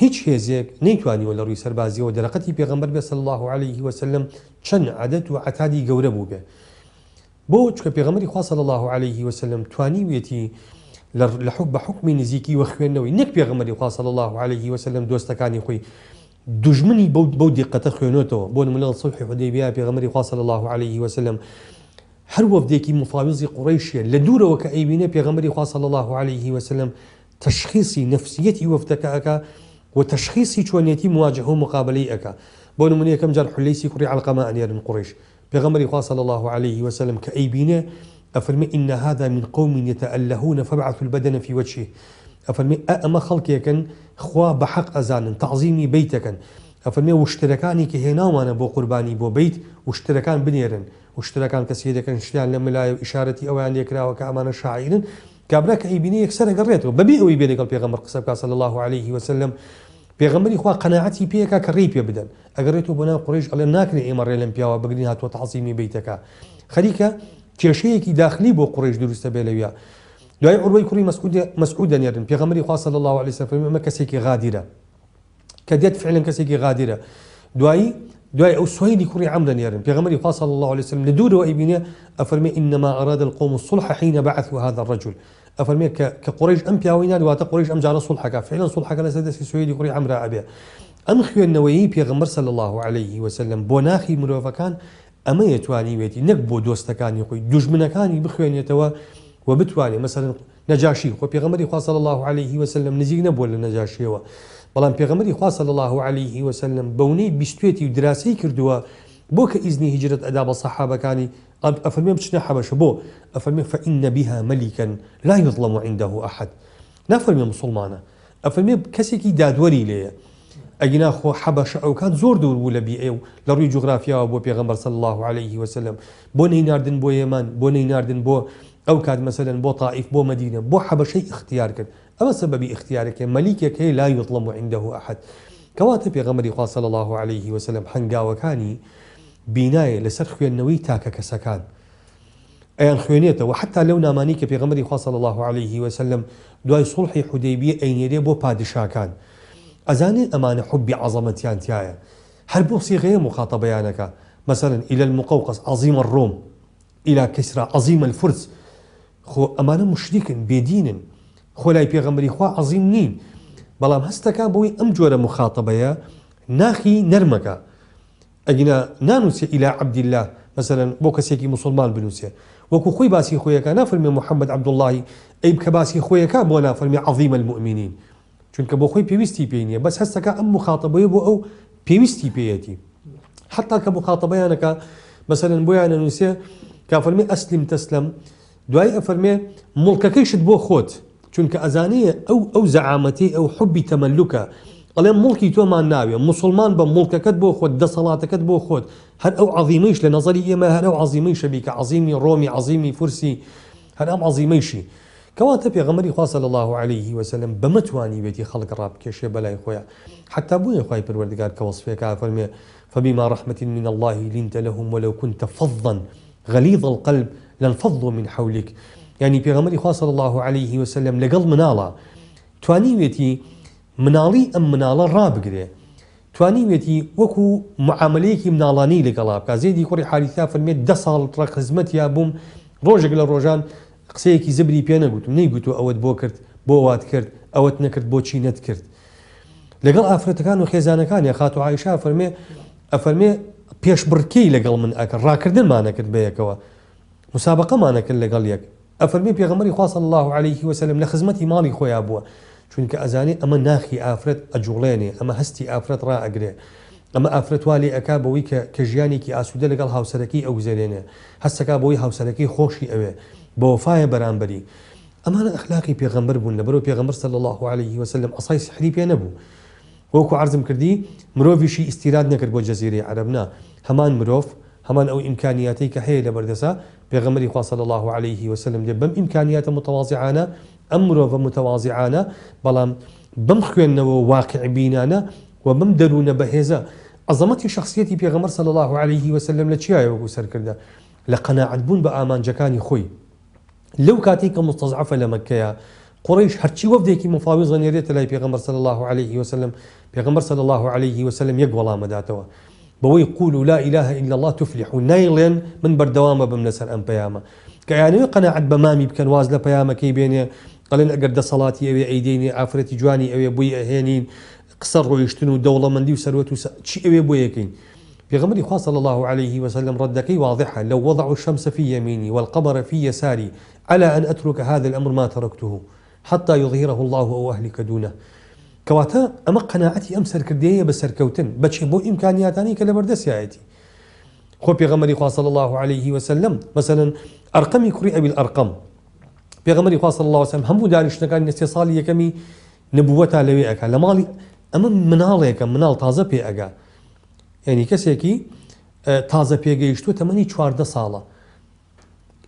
هیچ هێزێک نەیتوانیوە لە ڕووی سەربازیەوە دەرەقەتی پێغەمبەر بێ صلی الله عليه وسلم چەند عەدەد و عەتادی گەورە بوو بێ. بۆ چکە پێغەمبەری خوا صلی الله عليه وسلم توانیوێتی بە حکمی نزیکی وە خوێندنەوەی نەک پێغەمبەری خوا صلی الله عليه وسلم دۆستەکانی خۆی دوژمنی بەو دیقەتە خوێنێتەوە. بۆ نمونە سڵحی حودەیبیە پێغەمبەری خوا صلی الله عليه وسلم هەر وەفدێکی مفاویزی قوڕیشیە لە دوورەوە کە ئەیبینێ پێغەمبەری خوا صلی الله عليه وسلم تشخیصی نفسیەتی وەفدەکە ئەکا و تشخیصی چۆنیەتی مواجهە و مقابلەی ئەکا. بۆ نمونە یەکەم جار حولەیسی کوڕی عەلقەمە ئەنێرن قوڕیش پێغەمبەری خوا صلی الله عليه وسلم کە ئەیبینێ ئەفەرمێ إن هذا من قوم يتألهون فابعثوا البدن في وجهه. ئەفەرمێ ئەمە خەڵکێکن خوا بە حەق ئەزانن تەعزیمی بیتەکەن. ئەفەرمێ وشترەکانی کە هێناوانە بۆ قوربانی بۆ بیت وشترەکان بنێرن، وشترەکان کەسی دەکەن شتیان لە ملایە و ئیشارەتی ئەویان لێکراوە کە ئەمانە شاعیرن کابرا کە ئەیبینێ یەکسەر ئەگەڕێتەوە بەبێ ئەوەی بێ لەگەڵ پێغەمبەر قسە بکات صلی الله عليه وسلم. پێغەمبەری خوا قەناعەتی پێیەکا کە ڕێی پێ بدەن ئەگەڕێتەوە بۆ ناو قوڕیش ئەڵێ ناکرێ ئێمە ڕێ لەم پیاوە بگرین هاتووە تەعزیمی بیتەکە. خەریکە کێشەیەکی داخلی بۆ قوڕیش دروستە بێ لەویا. دوای عوروەی کوڕی مەسعود دەنێرن پێغەمبەری خوا صلی الله عليه وسلم ئەمە کەسێکی غادرە کە دێت فعلا کەسێکی غادرە. دوای ئەو سوهەیلی کوڕی عەمر دەنێرن پێغەمبەری خوا صلی الله عليه وسلم لە دوورەوە ئەیبینێ ئەفەرمێ إنما أراد القوم الصلح حين بعثوا هذا الرجل. ئەفەرمێ کە قوڕیش ئەم پیاوەی نادواتە قوڕیش ئەم جارە سوڵحەکە فعلا سوڵحەکە لەسەر دەستی سوهەیلی کوڕی عەمرا ئەبێ. ئەم خوێندنەوەیی پێغەمبەر صلی الله عليه وسلم بۆ ناخی مرۆڤەکان ئەمە یەتوانیوێتی نەک بۆ دۆستەکانی خۆی دوژمنەکانی بخوێنێتەوە و بتوانێت مەسەلەن نەجاشی خۆ پێغەمبەری خوا صلی الله عليه وسلم نزیک نەبووە لە نەجاشیەوە، بەڵام پێغەمبەری خوا صلی الله عليه وسلم بەونەی بیستوێتی و دراسی کردووە بۆ کە ئیزنی هیجرەت ئەدا بە سەحابەکانی ئەفەرمێ بچنە حەبەشە بۆ ئەفەرمێ فإن بها ملكا لا يظلم عنده أحد. نافەرمێ مسلمانە ئەفەرمێ کەسێکی دادوەری لێیە. ئەگینا خۆ حەبەشە ئەوکات زۆر دوور بوو لە بیئێ و لە ڕووی جوغرافیاوە بۆ پێغەمبەر صلی الله عليه وسلم بۆ نەیناردن بۆ یەمان بۆ نەیناردن بۆ ئەو کات مەسەلەن بۆ تائیف بۆ مەدینە بۆ حەبەشەی اختیار کرد. ئەمە سەبەبی اختیارێکە مەلیکێک هەیە لا يظلم عنده أحد. کەواتە پێغەمبەری خوا صلی الله عليه وسلم هەنگاوەکانی بینایە لەسەر خوێندنەوەی تاکە کەسەکان ئەیان خوێنێتەوە حتا لەو نامانی کە پێغەمبەری خوا صلی الله عليه وسلم دوای سوڵحی حودەیبیە ئەینێرێ بۆ پادشاکان ئەزانێ ئەمانە حبی عەزەمەتیان تایە هەر بۆ سیغەیە مخاتەبەیانەکە مثلا إلى المقوقس عظيم الروم إلى كسرى عظيم الفرس. خۆ ئەمانە مشریکن بێدینن خۆ لای پێغەمبەری خوا عظیم نین، بەڵام هەستەکان بۆی ئەم جۆرە مخاتەبەیە ناخی نەرمەکە ئەگینا نانووسێ إلى عبد الله مثلا بۆ کەسێکی مسلمان بنووسێ وەکو خۆی باسی خۆیەکە نافەرمێ محەممەد عەبدوڵڵاهی ئەی بکە باسی خۆیەکە بۆ نافەرمێ عظیم المؤمنین چونکە بۆ خۆی پێویستی پێی نییە بەس هەستەکە ئەم مخاتەبەیە بۆ ئەو پێویستی پێیەتی حتا کە مخاتەبەیانەکە مثلا بۆیان نووسێ کافەرمێ ئەسلیم تەسلەم دوای ئەفەرمێ مڵکەکەیشت بۆ خۆت چونکە ئەزانەیە ئەو زەعامەتی ئەو حبی تەمەلوکە ئەڵێ مڵکی تۆمان ناوێ مسلمان بە مڵکەکەت بۆ خۆت دەسەڵاتەکەت بۆ خۆت هەر ئەو عەظیمەیش لە نەزەری ئێمە هەر ئەو عەظیمەی شەبیکە عەظیمی ڕۆمی عەظیمی فورسی هەر ئەم عەظیمەیشی کەواتە پێغەمبەری خوا صلی الله عليه وسلم بەمە توانیوێتی خەڵک ڕابکێشێ بەلای خۆیان حتا بوویە خوای پەروەردگار کە وەسفێکە فەرمێ فبما رحمة من الله لنت لهم ولو كنت فظا غليظ القلب لانفضوا من حولك. يعني پێغەمبەری خوا صلی الله عليه وسلم لەگەڵ مناڵە توانیوێتی مناڵی ئەم مناڵە ڕابگرێ توانیوێتی وەکو معاملەیەکی مناڵانی لەگەڵا بکە. زەیدی کوڕی حارثە فەرمێت 10 ساڵ ڕق خزمەتیا بووم ڕۆژێک لە ڕۆژان قسەیەکی زبری پێ نەگوتم نەیگوتو ئەوەت بۆ کرد بۆ وات کرد ئەوەت نەکرد بۆچی نەت کرد لەگەڵ ئافرەتەکان و خێزانەکانی خاتو عایشە ئەفەرمێ پێشبڕکەی لەگەڵ من ئەکرد ڕاکردنمانەکرد بەیەکەوە مسابقەمانەکرد لەگەڵ یەک ئەفەرمێ پێغەمبەری خوا صلی الله عليه وسلم لە خزمەتی ماڵی خۆیان بووە چونکە ئەزانێ ئەمە ناخی ئافرەت ئەجوڵێنێ ئەمە هەستی ئافرەت ڕائەگرێ ئەمە ئافرەتوالی ئەکا بەوەی کە ژیانێکی ئاسوودە لەگەڵ هاوسەرەکەی ئەو گوزارێنێ هەستەکە بۆی هاوسەرەکەی خۆشی ئەوێ بە وەفایە بەرامبەری ئەمانە ئەخلاقی پێغەمبەر بوون لەبەرەوە پێغەمبەر صلی الله عليه وسلم ئەسای سحری پێ نەبوو وەکو عەرزم کردی مرۆڤیشی ئیستیراد نەکرد بۆ جەزیرەی عەرەب نا هەمان مرۆڤ هەمان ئەو ئیمکانیاتەی کە هەیە لەبەردەسا پێغەمبەری خوا صلی الله عليه وسلم دێ بەم ئیمکانیاتە متواضعانە ئەم مرۆڤە متواضعانە بەڵام بەم خوێندنەوە واقع بینانە و بەم دەروونە بەهێزە عەزەمەتی شخصیەتی پێغەمبەر صلی الله عليه وسلم لە چیایە وەکو سەرکردە لە قەناعەت بوون بە ئامانجەکانی خۆی لەو کاتێک کە مستەضعەفە لە مەککەیە قڕیش هەرچی وەفدێکی مفاویض نێرێتە لای پێغەمبەر صلی الله عليه وسلم پێغەمبەر صلی الله عليه وسلم یەک وەڵامەداتەوە بەوەی قولوا لا إله إلا الله تفلحوا نایڵێن من بەردەوامە بم لەسەر ئەم پەیامە کە یانەوێ قەناعەت بە مامی بکەن واز لە پەیامەکەی بێنێ قەڵێن ئەگەر دەسەڵاتی ئەوێ ئەیدێنێ ئافرەتی جوانی ئەوێ بۆی ئەهێنین قسە ڕۆیشتن و دەوڵەمەندی و سەروەت و چی ئەوێ بۆ یەکەین پێغەمبەری خوا صلی الله عليه وسلم ردەکەی واضحة لو وضعوا الشمس في يميني والقمر في يساري على أن أترك هذا الأمر ما تركته حتى يظهره الله أو أهلك دونه كواتا أما قناعتي أم سركردية بسركوتن بچه بو إمكانياتاني كالبردسياتي خو پێغەمبەری خوا صلی الله عليه وسلم مثلا ئەرقەمی کوڕی ئەبی الأرقم پێغەمبەری خوا صلی الله عليه وسلم هەموو دانیشتەکانی نەسێ ساڵی یەکەمی نبووەتا لەوێ ئەکا لە ماڵی ئەمە مناڵێکە مناڵ تازە پێ ئەگا یعنی کەسێکی تازە پێگەیشتووە تەمەنی 14 ساڵە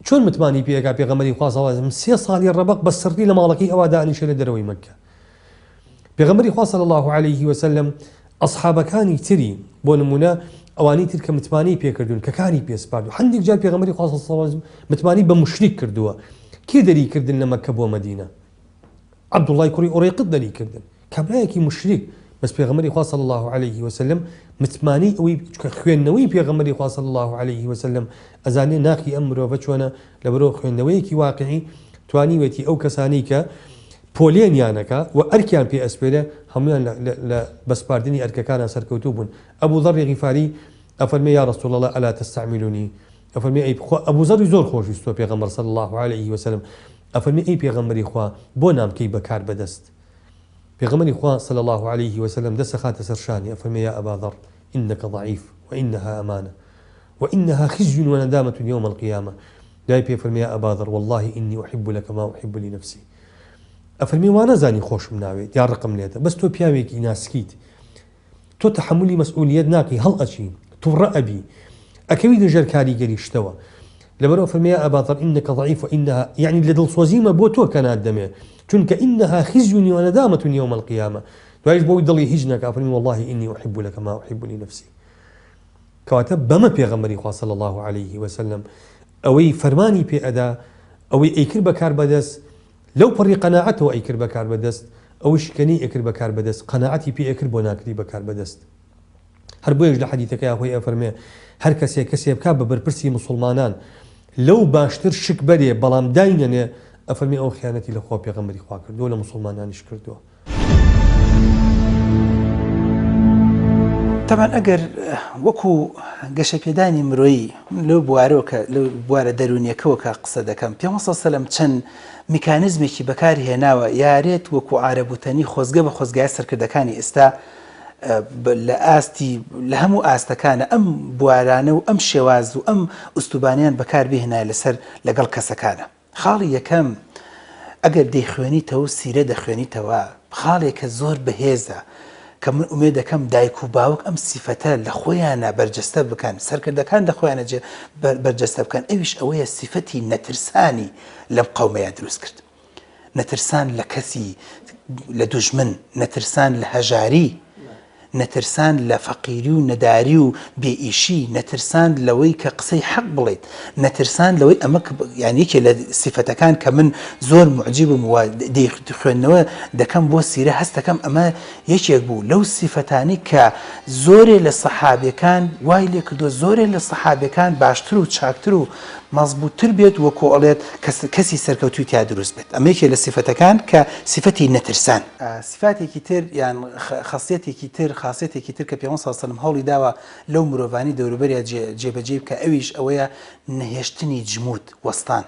چۆن متمانی پێەکا پێغەمبەری خوا صلی الله عليه وسلم 3 ساڵی ڕەبق بە سڕی لە ماڵەکەی ئەوا دانیشە لە دەرەوەی مەککە پێغەمبەری خوا صلی الله عليه وسلم ئەصحابەکانی تری بۆ نمونە ئەوانی تر کە متمانی پێکردون کە کاری پێسپاردو هەندێک جار پێغەمبەری خوا صلی الله عليه وسلم متمانی بە مشریک کردووە کێ دەریکردن لە مەککە بۆ مەدینە عەبدوڵڵای کوڕی ئوڕەیقط دەریکردن کابرایەکی مشریک بەس پێغەمبەری خوا صلی الله عليه وسلم متمانی ئەوەی خوێندنەوەی پێغەمبەری خوا صلی الله عليه وسلم ئەزانێ ناقی ئەم مرۆڤە چۆنە لەبەرەوە خوێندنەوەیەکی واقعی توانیوێتی ئەو کەسانی کە پۆلێنیانەکە و ئەرکیان پێ ئەسپێرە هەمویان لە بەسپاردنی ئەرکەکانە سەرکەوتوو بوون ئەبوو ذەڕی غیفاری ئەفەرمێ یا رەسوڵ الله ئەلا تستعملونی ئەفەرمێ ئەبوو ذەڕی زۆر خۆشویستوە پێغەمبەر صلی الله عليه وسلم ئەفەرمێ ئەی پێغەمبەری خوا بۆ نامکەی بەکار بەدەست پێغەمبەری خوا صلی الله عليه وسلم دەست خاتە سەر شانی ئەفەرمێ یا ئەبا ذەڕ إنك ضعيف وإنها أمانة وإنها خزي وندامة يوم القيامة دای پێ فەرمێ یا ئەبا ذەڕ والله إني أحب لك ما أحب لنفسي ئەفەرمی وانەزانی خۆشم ناوێت یا ڕقم لێتە بەس تۆ پیاوێکی ناسکیت تۆ تەحملی مەسئولیەت ناکەی هەڵ ئەچی تووڕە ئەبی ئەکەوی لەژێر کاریگەری شتەوە لەبەرەوە فەرمێ یا ئەبا ذەڕ إنك ضعيف وإنها يعني لە دڵسۆزیمە بۆ تۆ کە نادەمێ چونکە إنها خزي وندامة يوم القيامة دوایش بۆی دڵی هیچ ناکە ئەفەرمی والله إني أحب لك ما أحب لنفسي کەواتە بەمە پێغەمبەری خوا صلی الله عليه وسلم ئەوەی فەرمانی پێ ئەدا ئەوەی ئەیکرد بەکار بەدەست لەو پەڕی قەناعەتەوە ئەیکرد بەکار بەدەست ئەوەی شکەنی ئەکرد بەکار بەدەست قەناعەتی پێ ئەکرد بۆ ناکردی بەکار بەدەست هەر بۆیەش لە حەدیثەکەی خۆی ئەفەرمێ هەر کەسێ بکات بە بەرپرسی مسلمانان لەو باشتر شک بەرێ بەڵام داینەنێ ئەفەرمێ ئەو خیانەتی لە خۆ پێغەمبەری خوا کردووە لە مسلمانانیش کردووە طبعا ئەگەر وەکو گەشەپێدانی مرۆیی لەو بوارەوە لەو بوارە دەرونیەکەوە کە قسە دەکەم پێغەمبەر صلی الله علیه و سلم چەند میکانیزمێکی بەکاری هێناوە یارێت وەکو عارەبوتنی خۆزگە بە خۆزگای سەرکردەکانی ئێستا لە ئاستی لە هەموو ئاستەکانە ئەم بوارانە و ئەم شێواز و ئەم ئوستوبانیان بەکار بهێنای لەسەر لەگەڵ کەسەکانە خاڵی یەکەم ئەگەر دەیخوێنیتەوە سیرە دەخوێنیتەوە خاڵێکە زۆر بەهێزە کە من ئومێد دەکەم دایک و باوک ئەم سیفەتە لە خۆیانە بەرجەستە بکەن سەرکردەکان لە خۆیانە بەرجەستە بکەن ئەویش ئەوەیە سیفەتی نەترسانی لەم قەومەیە دروست کرد نەترسان لە کەسی لە دوژمن نەترسان لە هەژاری نەترسان لە فەقیری و نەداری و بێئیشی نەترسان لەوەی کە قسەی حەق بڵێت نەترسان لەوەی ئەمە یانیکێ لە سیفەتەکان کە من زۆر معجبم و خوێندنەوە دەکەم بۆ سیرە هەست دەکەم ئەمە یەکێک بوو لەو سیفەتانی کە زۆرێ لە سەحابەکان وای لێ کردووە زۆرێ لە سەحابەکان باشتر و چاکتر و مەزبوطتر بێت وەکو ئەڵێت کەسی سەرکەوتوی تیا دروست بێت ئەمەیەکێ لە سیفەتەکان کە سیفەتی نەترسان سیفاتێکی تر یان خاصیەتێکی تر خاصیەتێکی تر کە پێغەمبەر صلی الله علیه و سلم هەوڵی داوە لەو مرۆڤانی دەوروبەریە جێبەجێ بکە ئەویش ئەوەیە نەهێشتنی جمود وەستان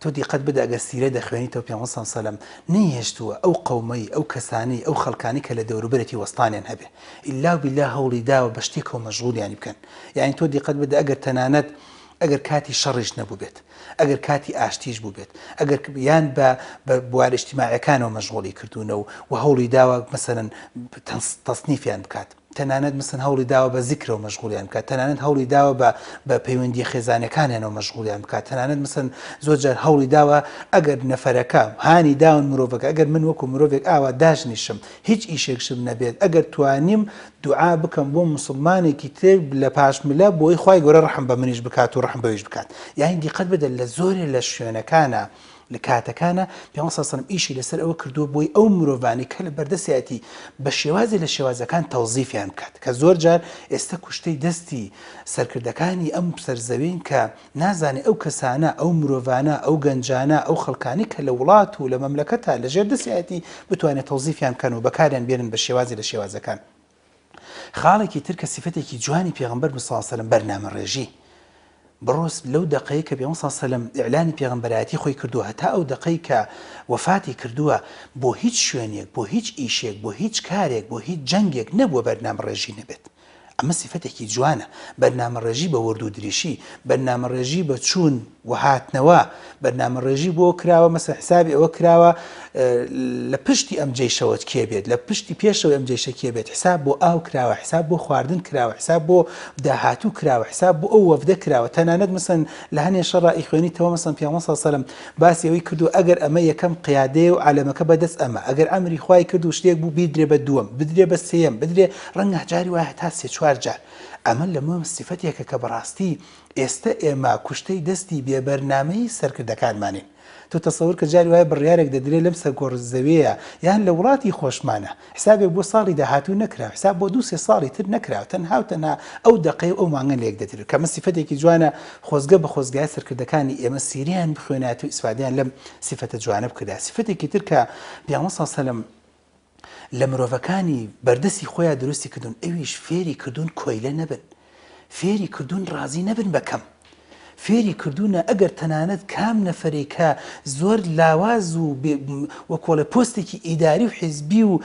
تۆ دیقەت بدە ئەگەر سیرە دەخوێنیتەوە پێغەمبەر صلی الله علیه و سلم نەیهێشتووە ئەو قەومەی ئەو کەسانەی ئەو خەڵکانی کە لە دەوروبەرێتی وەستانیان هەبێ ئیلا بالله هەوڵی داوە بە شتێکەوە مەشغوڵیانی بکەن یعنی تۆ دیقەت بدە ئەگەر تەنانەت ئەگەر کاتی شەڕیش نەبوو بێت ئەگەر کاتی ئاشتیش بوو بێت ئەگەر یان بە بوارە اجتیماعیەکانەوە مەشغوڵی کردوونەوە و هەوڵی داوە مەسەلەن تەصنیفیان بکات تەنانەت مثلا هەوڵی داوە بە زیکرەوە مەشغوڵیان بکات تەنانەت هەوڵی داوە بە پەیوەندی خێزانەکانیانەوە مەشغوڵیان بکات تەنانەت مثلا زۆرجار هەوڵی داوە ئەگەر نەفەرەکە هانی داون مرۆڤەکە ئەگەر من وەکو مرۆڤێک ئاوا داشنیشم هیچ ئیشێکشم نەبێت ئەگەر توانیم دوعا بکەم بۆ مسلمانێکی تر لە پاشملە بۆی خوای گەورە ڕەحم بە منیش بکات و ڕەحم بەویش بکات یعنی دیقەت بدە لە زۆرێ لە شوێنەکانە لە کاتەکانە پێغەمبەر صلی الله علیه و سلم ئیشی لەسەر ئەوە کردووە بۆی ئەو مرۆڤانی کە لە بەردەستیەتی بە شێوازی لە شێوازەکان تەوزیفیان بکات کە زۆر جار ئێستا کوشتەی دەستی سەرکردەکانی ئەم سەرزەوین کە نازانێ ئەو کەسانە ئەو مرۆڤانە ئەو گەنجانە ئەو خەڵکانی کە لە وڵات و لە مەملەکەتە لە ژێر دەستیەتی بتوانێت تەوزیفیان بکەن و بەکاریان بێنن بە شێوازی لە شێوازەکان خاڵێکی تر کە سیفەتێکی جوانی پێغەمبەر صلی الله علیه و سلم بەرنامەڕێژی بڕۆست لەو دقەیە کە پێغەمبەر صلی الله علیه و سلم ئیعلانی پێغەمبەرایەتی خۆی کردووە هەتا ئەو دقەی کە وەفاتی کردووە بۆ هیچ شوێنێک بۆ هیچ ئیشێک بۆ هیچ کارێک بۆ هیچ جەنگێک نەبووە بەرنامەڕێژی نەبێت ئەمە سیفەتێکی جوانە بەرنامەڕێژی بە وەرد و دریشی بەرنامەڕێژی بە چوون و هاتنەوە بەرنامەڕێژی بۆ کراوە مەسەڵەن حسابی ئەوە کراوە لە پشتی ئەم جێشەوە کێ بێت لە پشتی پێشەوە ئەم جێشە کێ بێت حساب بۆ ئاو کراوە حساب بۆ خواردن کراوە حساب بۆ داهاتوو کراوە حساب بۆ ئەو وەفدە کراوە تەنانەت مەسەڵەن لە هەنێ شەڕی خوێنیتەوە مەسەڵەن پێغەمبەر صلی الله علیه و سلم باسی ئەوەی کردو ئەگەر ئەمە یەکەم قیادەیە و عەلەمەکە بەدەست ئەمە ئەگەر ئەمری خوای کردو شتێک بوو بیدرێ بە دووەم بدرێ بە سێیەم بدرێ ڕەنگە جاری وایە هەتا سێ چوار جار ئەمە لەمە سیفەتێکە کە بەڕاستی ئێستا ئێمە کوشتەی دەستی بێبەرنامەی سەرکردەکانمانین تۆ تەسەوور کە جاری وایە بڕیارێک دەدرێت لەم سەرگۆڕزەوەیە یان لە وڵاتی خۆشمانە حسابێک بۆ ساڵی داهاتوو نەکراوە حساب بۆ 2-3 ساڵی تر نەکراوە تەنها و تەنها ئەو دقەی ئەو مانگە لێک دەدرێت کەمە سیفەتێکی جوانە خۆزگە بە خۆزگای سەرکردەکانی ئێمە سیریان بخوێنات و ئیسفادیان لەم سیفەتە جوانە بکردا سیفەتێکی تر کە پێغەمبەر صلی الله علیه و سلم لە مرۆڤەکانی بەردەستی خۆیان دروستی کردوون ئەویش فێری کردوون کۆیلە نەبن فێری کردوون ڕازی نەبن بەکەم فێری کردوونە ئەگەر تەنانەت کام نەفەرێک کە زۆر لاواز و وەکۆڵە پۆستێکی ئیداری و حیزبی و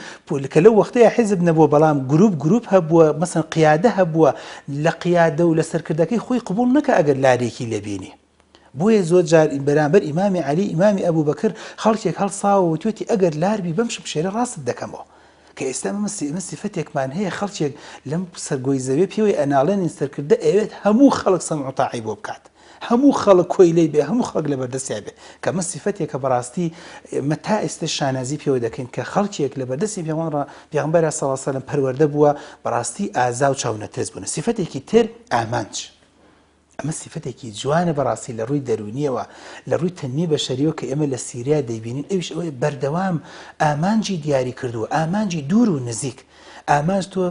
کە لەو وەختەیە حیزب نەبووە بەڵام گروپ هەبووە مەسەڵەن قیادە هەبووە لە قیادە و لە سەرکردەکەی خۆی قبوڵ نەکە ئەگەر لارێکی لەبینێ بۆیە زۆر جار بەرامبەر ئیمامی عەلی ئیمامی ئەبوو بەکر خەڵکێک هەڵساوە و توێتی ئەگەر لاربی بەم شمشێرە ڕاست دەکەمەوە کە ئێستا ئەمە سیفەتێکمان هەیە خەڵکێک لەم سەرگۆی زەوێ پێوەی ئەناڵێنی سەرکردە ئەوێت هەموو خەڵک سەمع و تاعی بۆ بکات هەموو خەڵک کۆی لێی بێ هەموو خەڵک لە بەردەستیا بێ کە ئەمە سیفەتێکە بەڕاستی ئێمە تا ئێستا شانازی پێوە دەکەین کە خەڵکێک لە بەردەستی پێغەمبەر صلی الله علیه و سلم پەروەردە بووە بەڕاستی ئازا و چاونەتێز بوون سیفەتێکی تر ئامانج ئەمە سیفەتێکی جوانە بەڕاستی لە ڕووی دەرونیەوە لە ڕووی تەنمی بەشەریەوە کە ئێمە لە سیریا دەیبینین ئەویش ئەوەیە بەردەوام ئامانجی دیاری کردووە ئامانجی دوور و نزیک ئامانج تۆ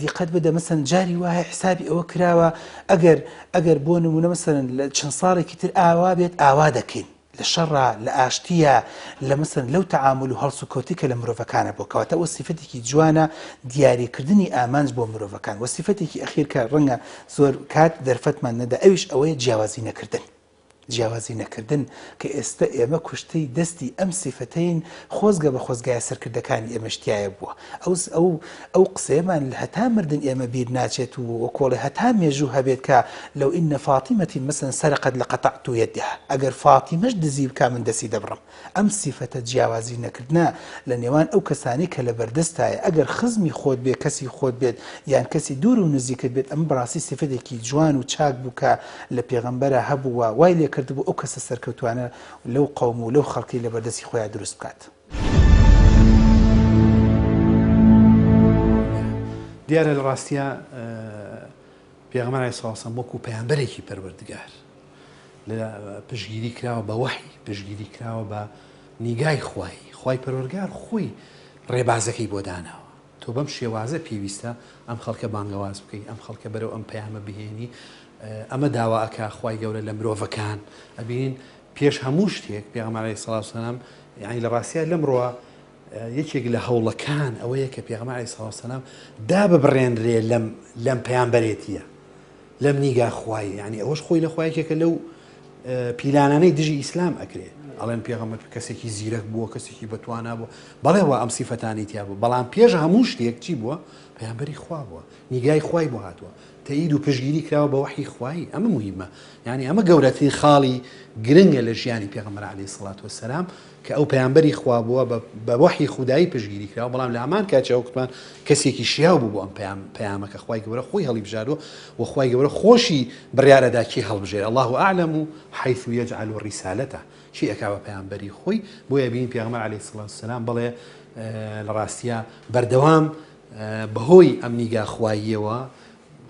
دیقەت بدە مەسەن جاری وایە حسابی ئەوە کراوە ئەگەر بۆ نمونە مەسەن لە چەند ساڵێکی تر ئاوا بێت ئاوا دەکەین لە شەڕە لە ئاشتیە لە مەسەن لەو تەعامل و هەڵس و کەوتی کە لە مرۆڤەکانە بۆ کەواتە ئەوە سیفەتێکی جوانە دیاریکردنی ئامانج بۆ مرۆڤەکان وە سیفەتێکی ئەخیر کە ڕەنگە زۆر کات دەرفەتمان نەدا ئەویش ئەوەیە جیاوازی نەکردن جیاوازی نەکردن کە ئێستا ئێمە کوشتەی دەستی ئەم سیفەتەین خۆزگە بە خۆزگای سەرکردەکانی ئێمەشتیایە بووە ئەو قسەیەمان هەتا مردن ئێمە بیر ناچێت و کۆڵی هەتا مێژوو هەبێت کە لەو ئینە فاتیمەتی مەسەن سەرقەت لە قەتەعت یەدها ئەگەر فاتیمەش دزی بکا من دەستی دەبڕم ئەم سیفەتە جیاوازی نەکردنە لە نێوان ئەو کەسانی کە لە بەردەستایە ئەگەر خزمی خۆت بێ کەسی خۆت بێت یان کەسی دوور و نزیکت بێت ئەم بەڕاستی سیفەتێکی جوان و چاک بوو کە لە پێغەمبەرە هەبووە وای لێ کردبوو ئەو کەسە سەرکەوتوانە لەو قەوم و لەو خەڵکی لە بەردەستی خۆیان دروست بکات دیارە لە ڕاستیە پێغەمبەر عەلەیهی سڵاو وسەلام وەکو پەیامبەرێکی پەروەردگار لە پشگیری کراوە بە وەحی پشگیری کراوە بە نیگای خوای پەروەردگار خۆی ڕێبازەکەی بۆ داناوە تۆ بەم شێوازە پێویستە ئەم خەڵکە بانگەواز بکەی ئەم خەڵکە بەرەو ئەم پەیامە بهێنی ئەمە داوا ئەکا خوای گەورە لە مرۆڤەکان ئەبینین پێش هەموو شتێک پێغەمبەر عەلەیهی سڵاو وسەلام یعنی لە ڕاستیە لەمڕۆ یەکێک لە هەوڵەکان ئەوەیە کە پێغەمبەر عەلەیهی سڵاو وسەلام دا ببڕێنرێ لەم پەیامبەرێتیە لەم نیگا خوای یعنی ئەوەش خۆی لە خوایەکێکە پیلانانەی دژی ئیسلام ئەکرێ ئەڵێن پێغەمبەر کەسێکی زیرەک بووە کەسێکی بەتوانە بووە بەڵێ وە ئەم سیفەتانی تیا بوو بەڵام پێش هەموو شتێک چی بووە پەیامبەری خوا بووە نیگای خوای بۆ هاتووە تەئید و پشگیری کراوە بە وحی خوایی ئەمە مهمە یعنی ئەمە گەورەترین خاڵی گرنگە لە ژیانی پێغەمبەر عەلەیهی سڵات وەسەلام کە ئەو پەیامبەری خوا بووە بە وحی خودایی پشگیری کراوە بەڵام لە ئەمان کاتێ ئەوکتمان کەسێکی شیاو بوو بۆ ئەم پەیامەکە خوای گەورە خۆی هەڵی بژاردووە و خوای گەورە خۆشی بڕیارەدا کی هەڵبژێر الله ئەعلەم حەیث یەجعل ڕیسالەتە چی ئەکا بە پەیامبەری خۆی بۆیە بینین پێغەمبەر عەلەیهی سڵات وەسەلام بڵێ لە ڕاستیە بەردەوام بەهۆی ئەم نیگا خواییەوە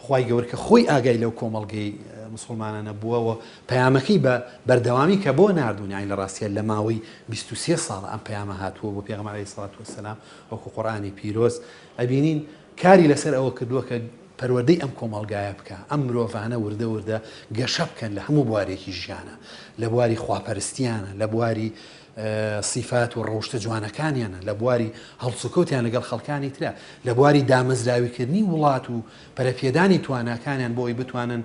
خوای گەورە کە خۆی ئاگای لەو کۆمەڵگەی مسلمانانە بووەوە پەیامەکەی بە بەردەوامی کە بۆ ناردوون یانی لە ڕاستیە لە ماوەی 23 ساڵ ئەم پەیامە هاتووە بۆ پێغەمبەر عەلەیهی سڵات وەسەلام وەکو قورئانی پیرۆز ئەبینین کاری لەسەر ئەوە کردووە کە پەروەردەی ئەم کۆمەڵگایە بکە ئەم مرۆڤانە وردە وردە گەشە بکەن لە هەموو بوارێکی ژیانە لە بواری خواپەرستیانە لە بواری صفات و ڕەوشتە جوانەکانیانە لە بواری هەڵسوکەوتیان لەگەڵ خەڵکانی ترە لە بواری دامەزراویکردنی وڵات و پەرەپێدانی تواناکانیان بۆی بتوانن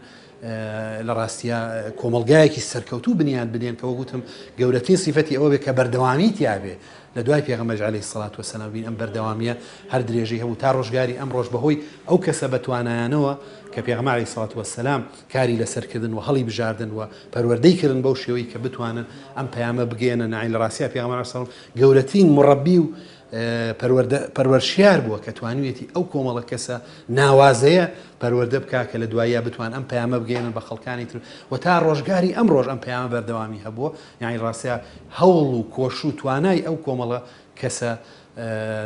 لە ڕاستیە کۆمەڵگایەکی سەرکەوتوو بنیان بدێن کە وەگوتم گەورەترین صفەتی ئەوە بێت کە بەردەوامی تیابێ لە دوای پێغەمبەر عەلەیهی سڵات وەسەلام بین ئەم بەردەوامیە هەر درێژەی هەبوو تا ڕۆژگاری ئەم ڕۆژ بەهۆی ئەو کەسە بەتوانایانەوە کە پێغەمبەر عەلەیهی سڵات وەسەلام کاری لەسەرکردن و هەڵی بژاردن و پەروەردەی کردن بەو شێوەی کە بتوانن ئەم پەیامە بگێنە نعین لە ڕاستیە پێغەمبەر عەلەیهی سڵات گەورەترین مڕەبی و پەروەرشیار بووە کە توانوێتی ئەو کۆمەڵە کەسە ناوازەیە پەروەردە بکا کە لە دواییە بتوان ئەم پەیامە بگێنن بە خەڵکانی تر و تا ڕۆژگاری ئەم ڕۆژ ئەم پەیامە بەردەوامی هەبووە یعنی ڕاستیە هەوڵ و کۆش و توانای ئەو کۆمەڵە کەسە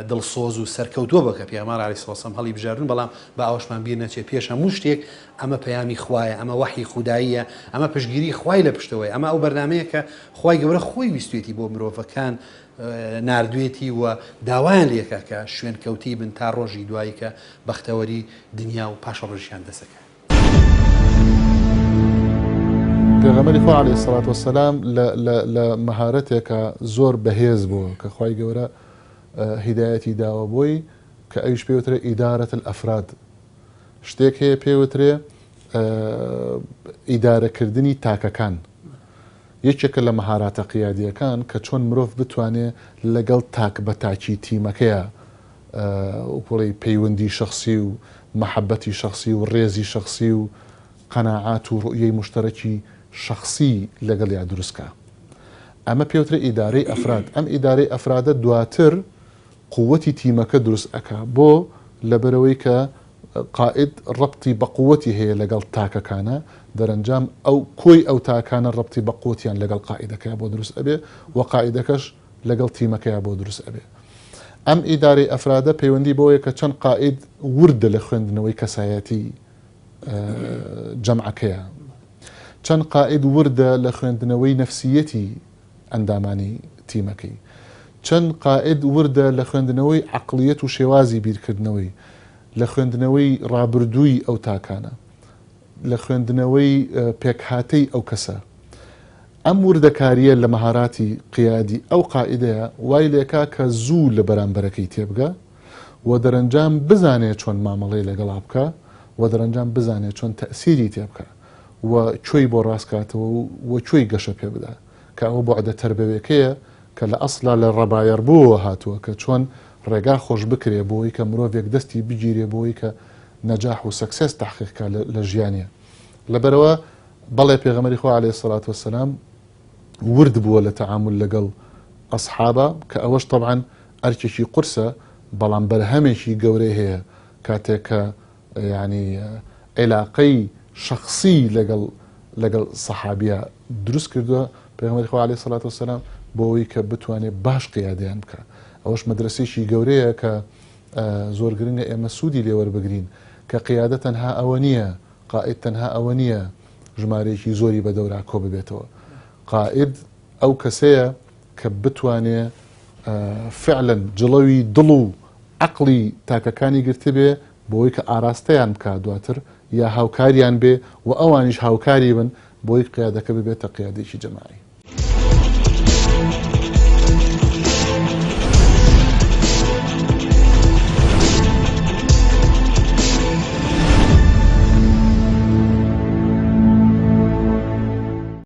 دڵسۆز و سەرکەوتووە بە کە پێغەمبەر عەلەیهی سڵات وەسەلام هەڵی بژاردن بەڵام بە ئەوەشمان بیر نەچێت پێش هەموو شتێک ئەمە پەیامی خوایە ئەمە وحی خوداییە ئەمە پشگیری خوای لە پشتەوەی ئەمە ئەو بەرنامەیە کە خوای گەورە خۆی ویستوێتی بۆ مرۆڤەکان ناردوێتی و داوایان لێکە کە شوێن کەوتی بن تا ڕۆژی دوایی کە بەختەوەری دنیا و پاشە ڕۆژیان دەسەکە پێغەمبەری خوا عەلەیهی سڵات وەسەلام لە مەهارەتێکە زۆر بەهێز بووە کە خوای گەورە هیدایەتی داوە بۆی کە ئەویش پێوترێ ئیدارەت الئەفراد شتێک هەیە پێوترێ ئیدارەکردنی تاکەکان یەکێکە لە مەهاراتە قیادیەکان کە چۆن مرۆڤ بتوانێ لەگەڵ تاک بە تاکی تیمەکەیە وپڵی پەیوەندی شخصی و مەحەبەتی شخصی و ڕێزی شخصی و قەناعات و ڕوئیەی مشتەرەکی شخصی لەگەڵیا دروستکە ئەمە پێوترێ ئیدارەی ئەفراد ئەم ئیدارەی ئەفرادە دواتر قووەتی تیمەکە دروست ئەکا بۆ لەبەرەوەی کە قائد ڕەبتی بە قووەتی هەیە لەگەڵ تاکەکانە دەرەنجام ئەو کۆی ئەو تاکانە ڕەبتی بە قووتیان لەگەڵ قائیدەکەی بۆ دروست ئەبێ و قائیدەکەش لەگەڵ تیمەکەیە بۆ دروست ئەبێ ئەم ئیدارەی ئەفرادە پەیوەندی بۆیە کە چەند قائد وردە لە خوێندنەوەی کەسایەتی جەمعەکەیە چەند قائد وردە لە خوێندنەوەی نەفسیەتی ئەندامانی تیمەکەی چەند قائد وردە لە خوێندنەوەی عەقڵیەت و شێوازی بیرکردنەوەی لە خوێندنەوەی ڕابردووی ئەو تاکانە لە خوێندنەوەی پێکهاتەی ئەو کەسە ئەم وردەکاریە لە مەهاراتی قیادی ئەو قائیدەیە وای لێکا کە زوو لە بەرامبەرەکەی تێبگە و دەرەنجام بزانێت چۆن مامەڵەی لەگەڵا بکە و دەرەنجام بزانێت چۆن تەئسیری تێبکە و کوێی بۆ ڕاستکاتەوە و کوێی گەشە پێ بدە کە ئەوە بۆعدە تەربەوێکەیە کە لە ئەسڵا لە ڕەبایەر بووە هاتووە کە چۆن ڕێگا خۆش بکرێ بۆی کە مرۆڤێک دەستی بگیرێ بۆی کە نەجاح و سەکسێس تحقیقکە لە ژیانیە لەبەرەوە بەڵێ پێغەمبەری خوا عەلەیهی سڵات وەسەلام ورد بووە لە تەعامل لەگەڵ ئەسحابە کە ئەوەش طبعاً ئەرکێکی قورسە بەڵام بەرهەمێکی گەورەی هەیە کاتێک کە یعنی عێلاقەی شخصی لەگەڵ سەحابیە دروست کردووە پێغەمبەری خوا عەلەیهی سڵات وەسەلام بۆەوەی کە بتوانێت باش قیادیان بکە ئەوەش مەدرسێکی گەورەیە کە زۆر گرنگە ئێمە سوودی لێوەربگرین کە قیادە تەنها ئەوە نییە قائد تەنها ئەوە نییە ژمارەیەکی زۆری بە دەورا کۆ ببێتەوە قائد ئەو کەسەیە کە بتوانێ فعلا جڵەوی دڵ و عەقڵی تاکەکانی گرتە بێ بۆی کە ئاراستەیان بکات دواتر یا هاوکاریان بێ و ئەوانیش هاوکاری بن بۆی قیادەکە ببێتە قیادێکی جەماعی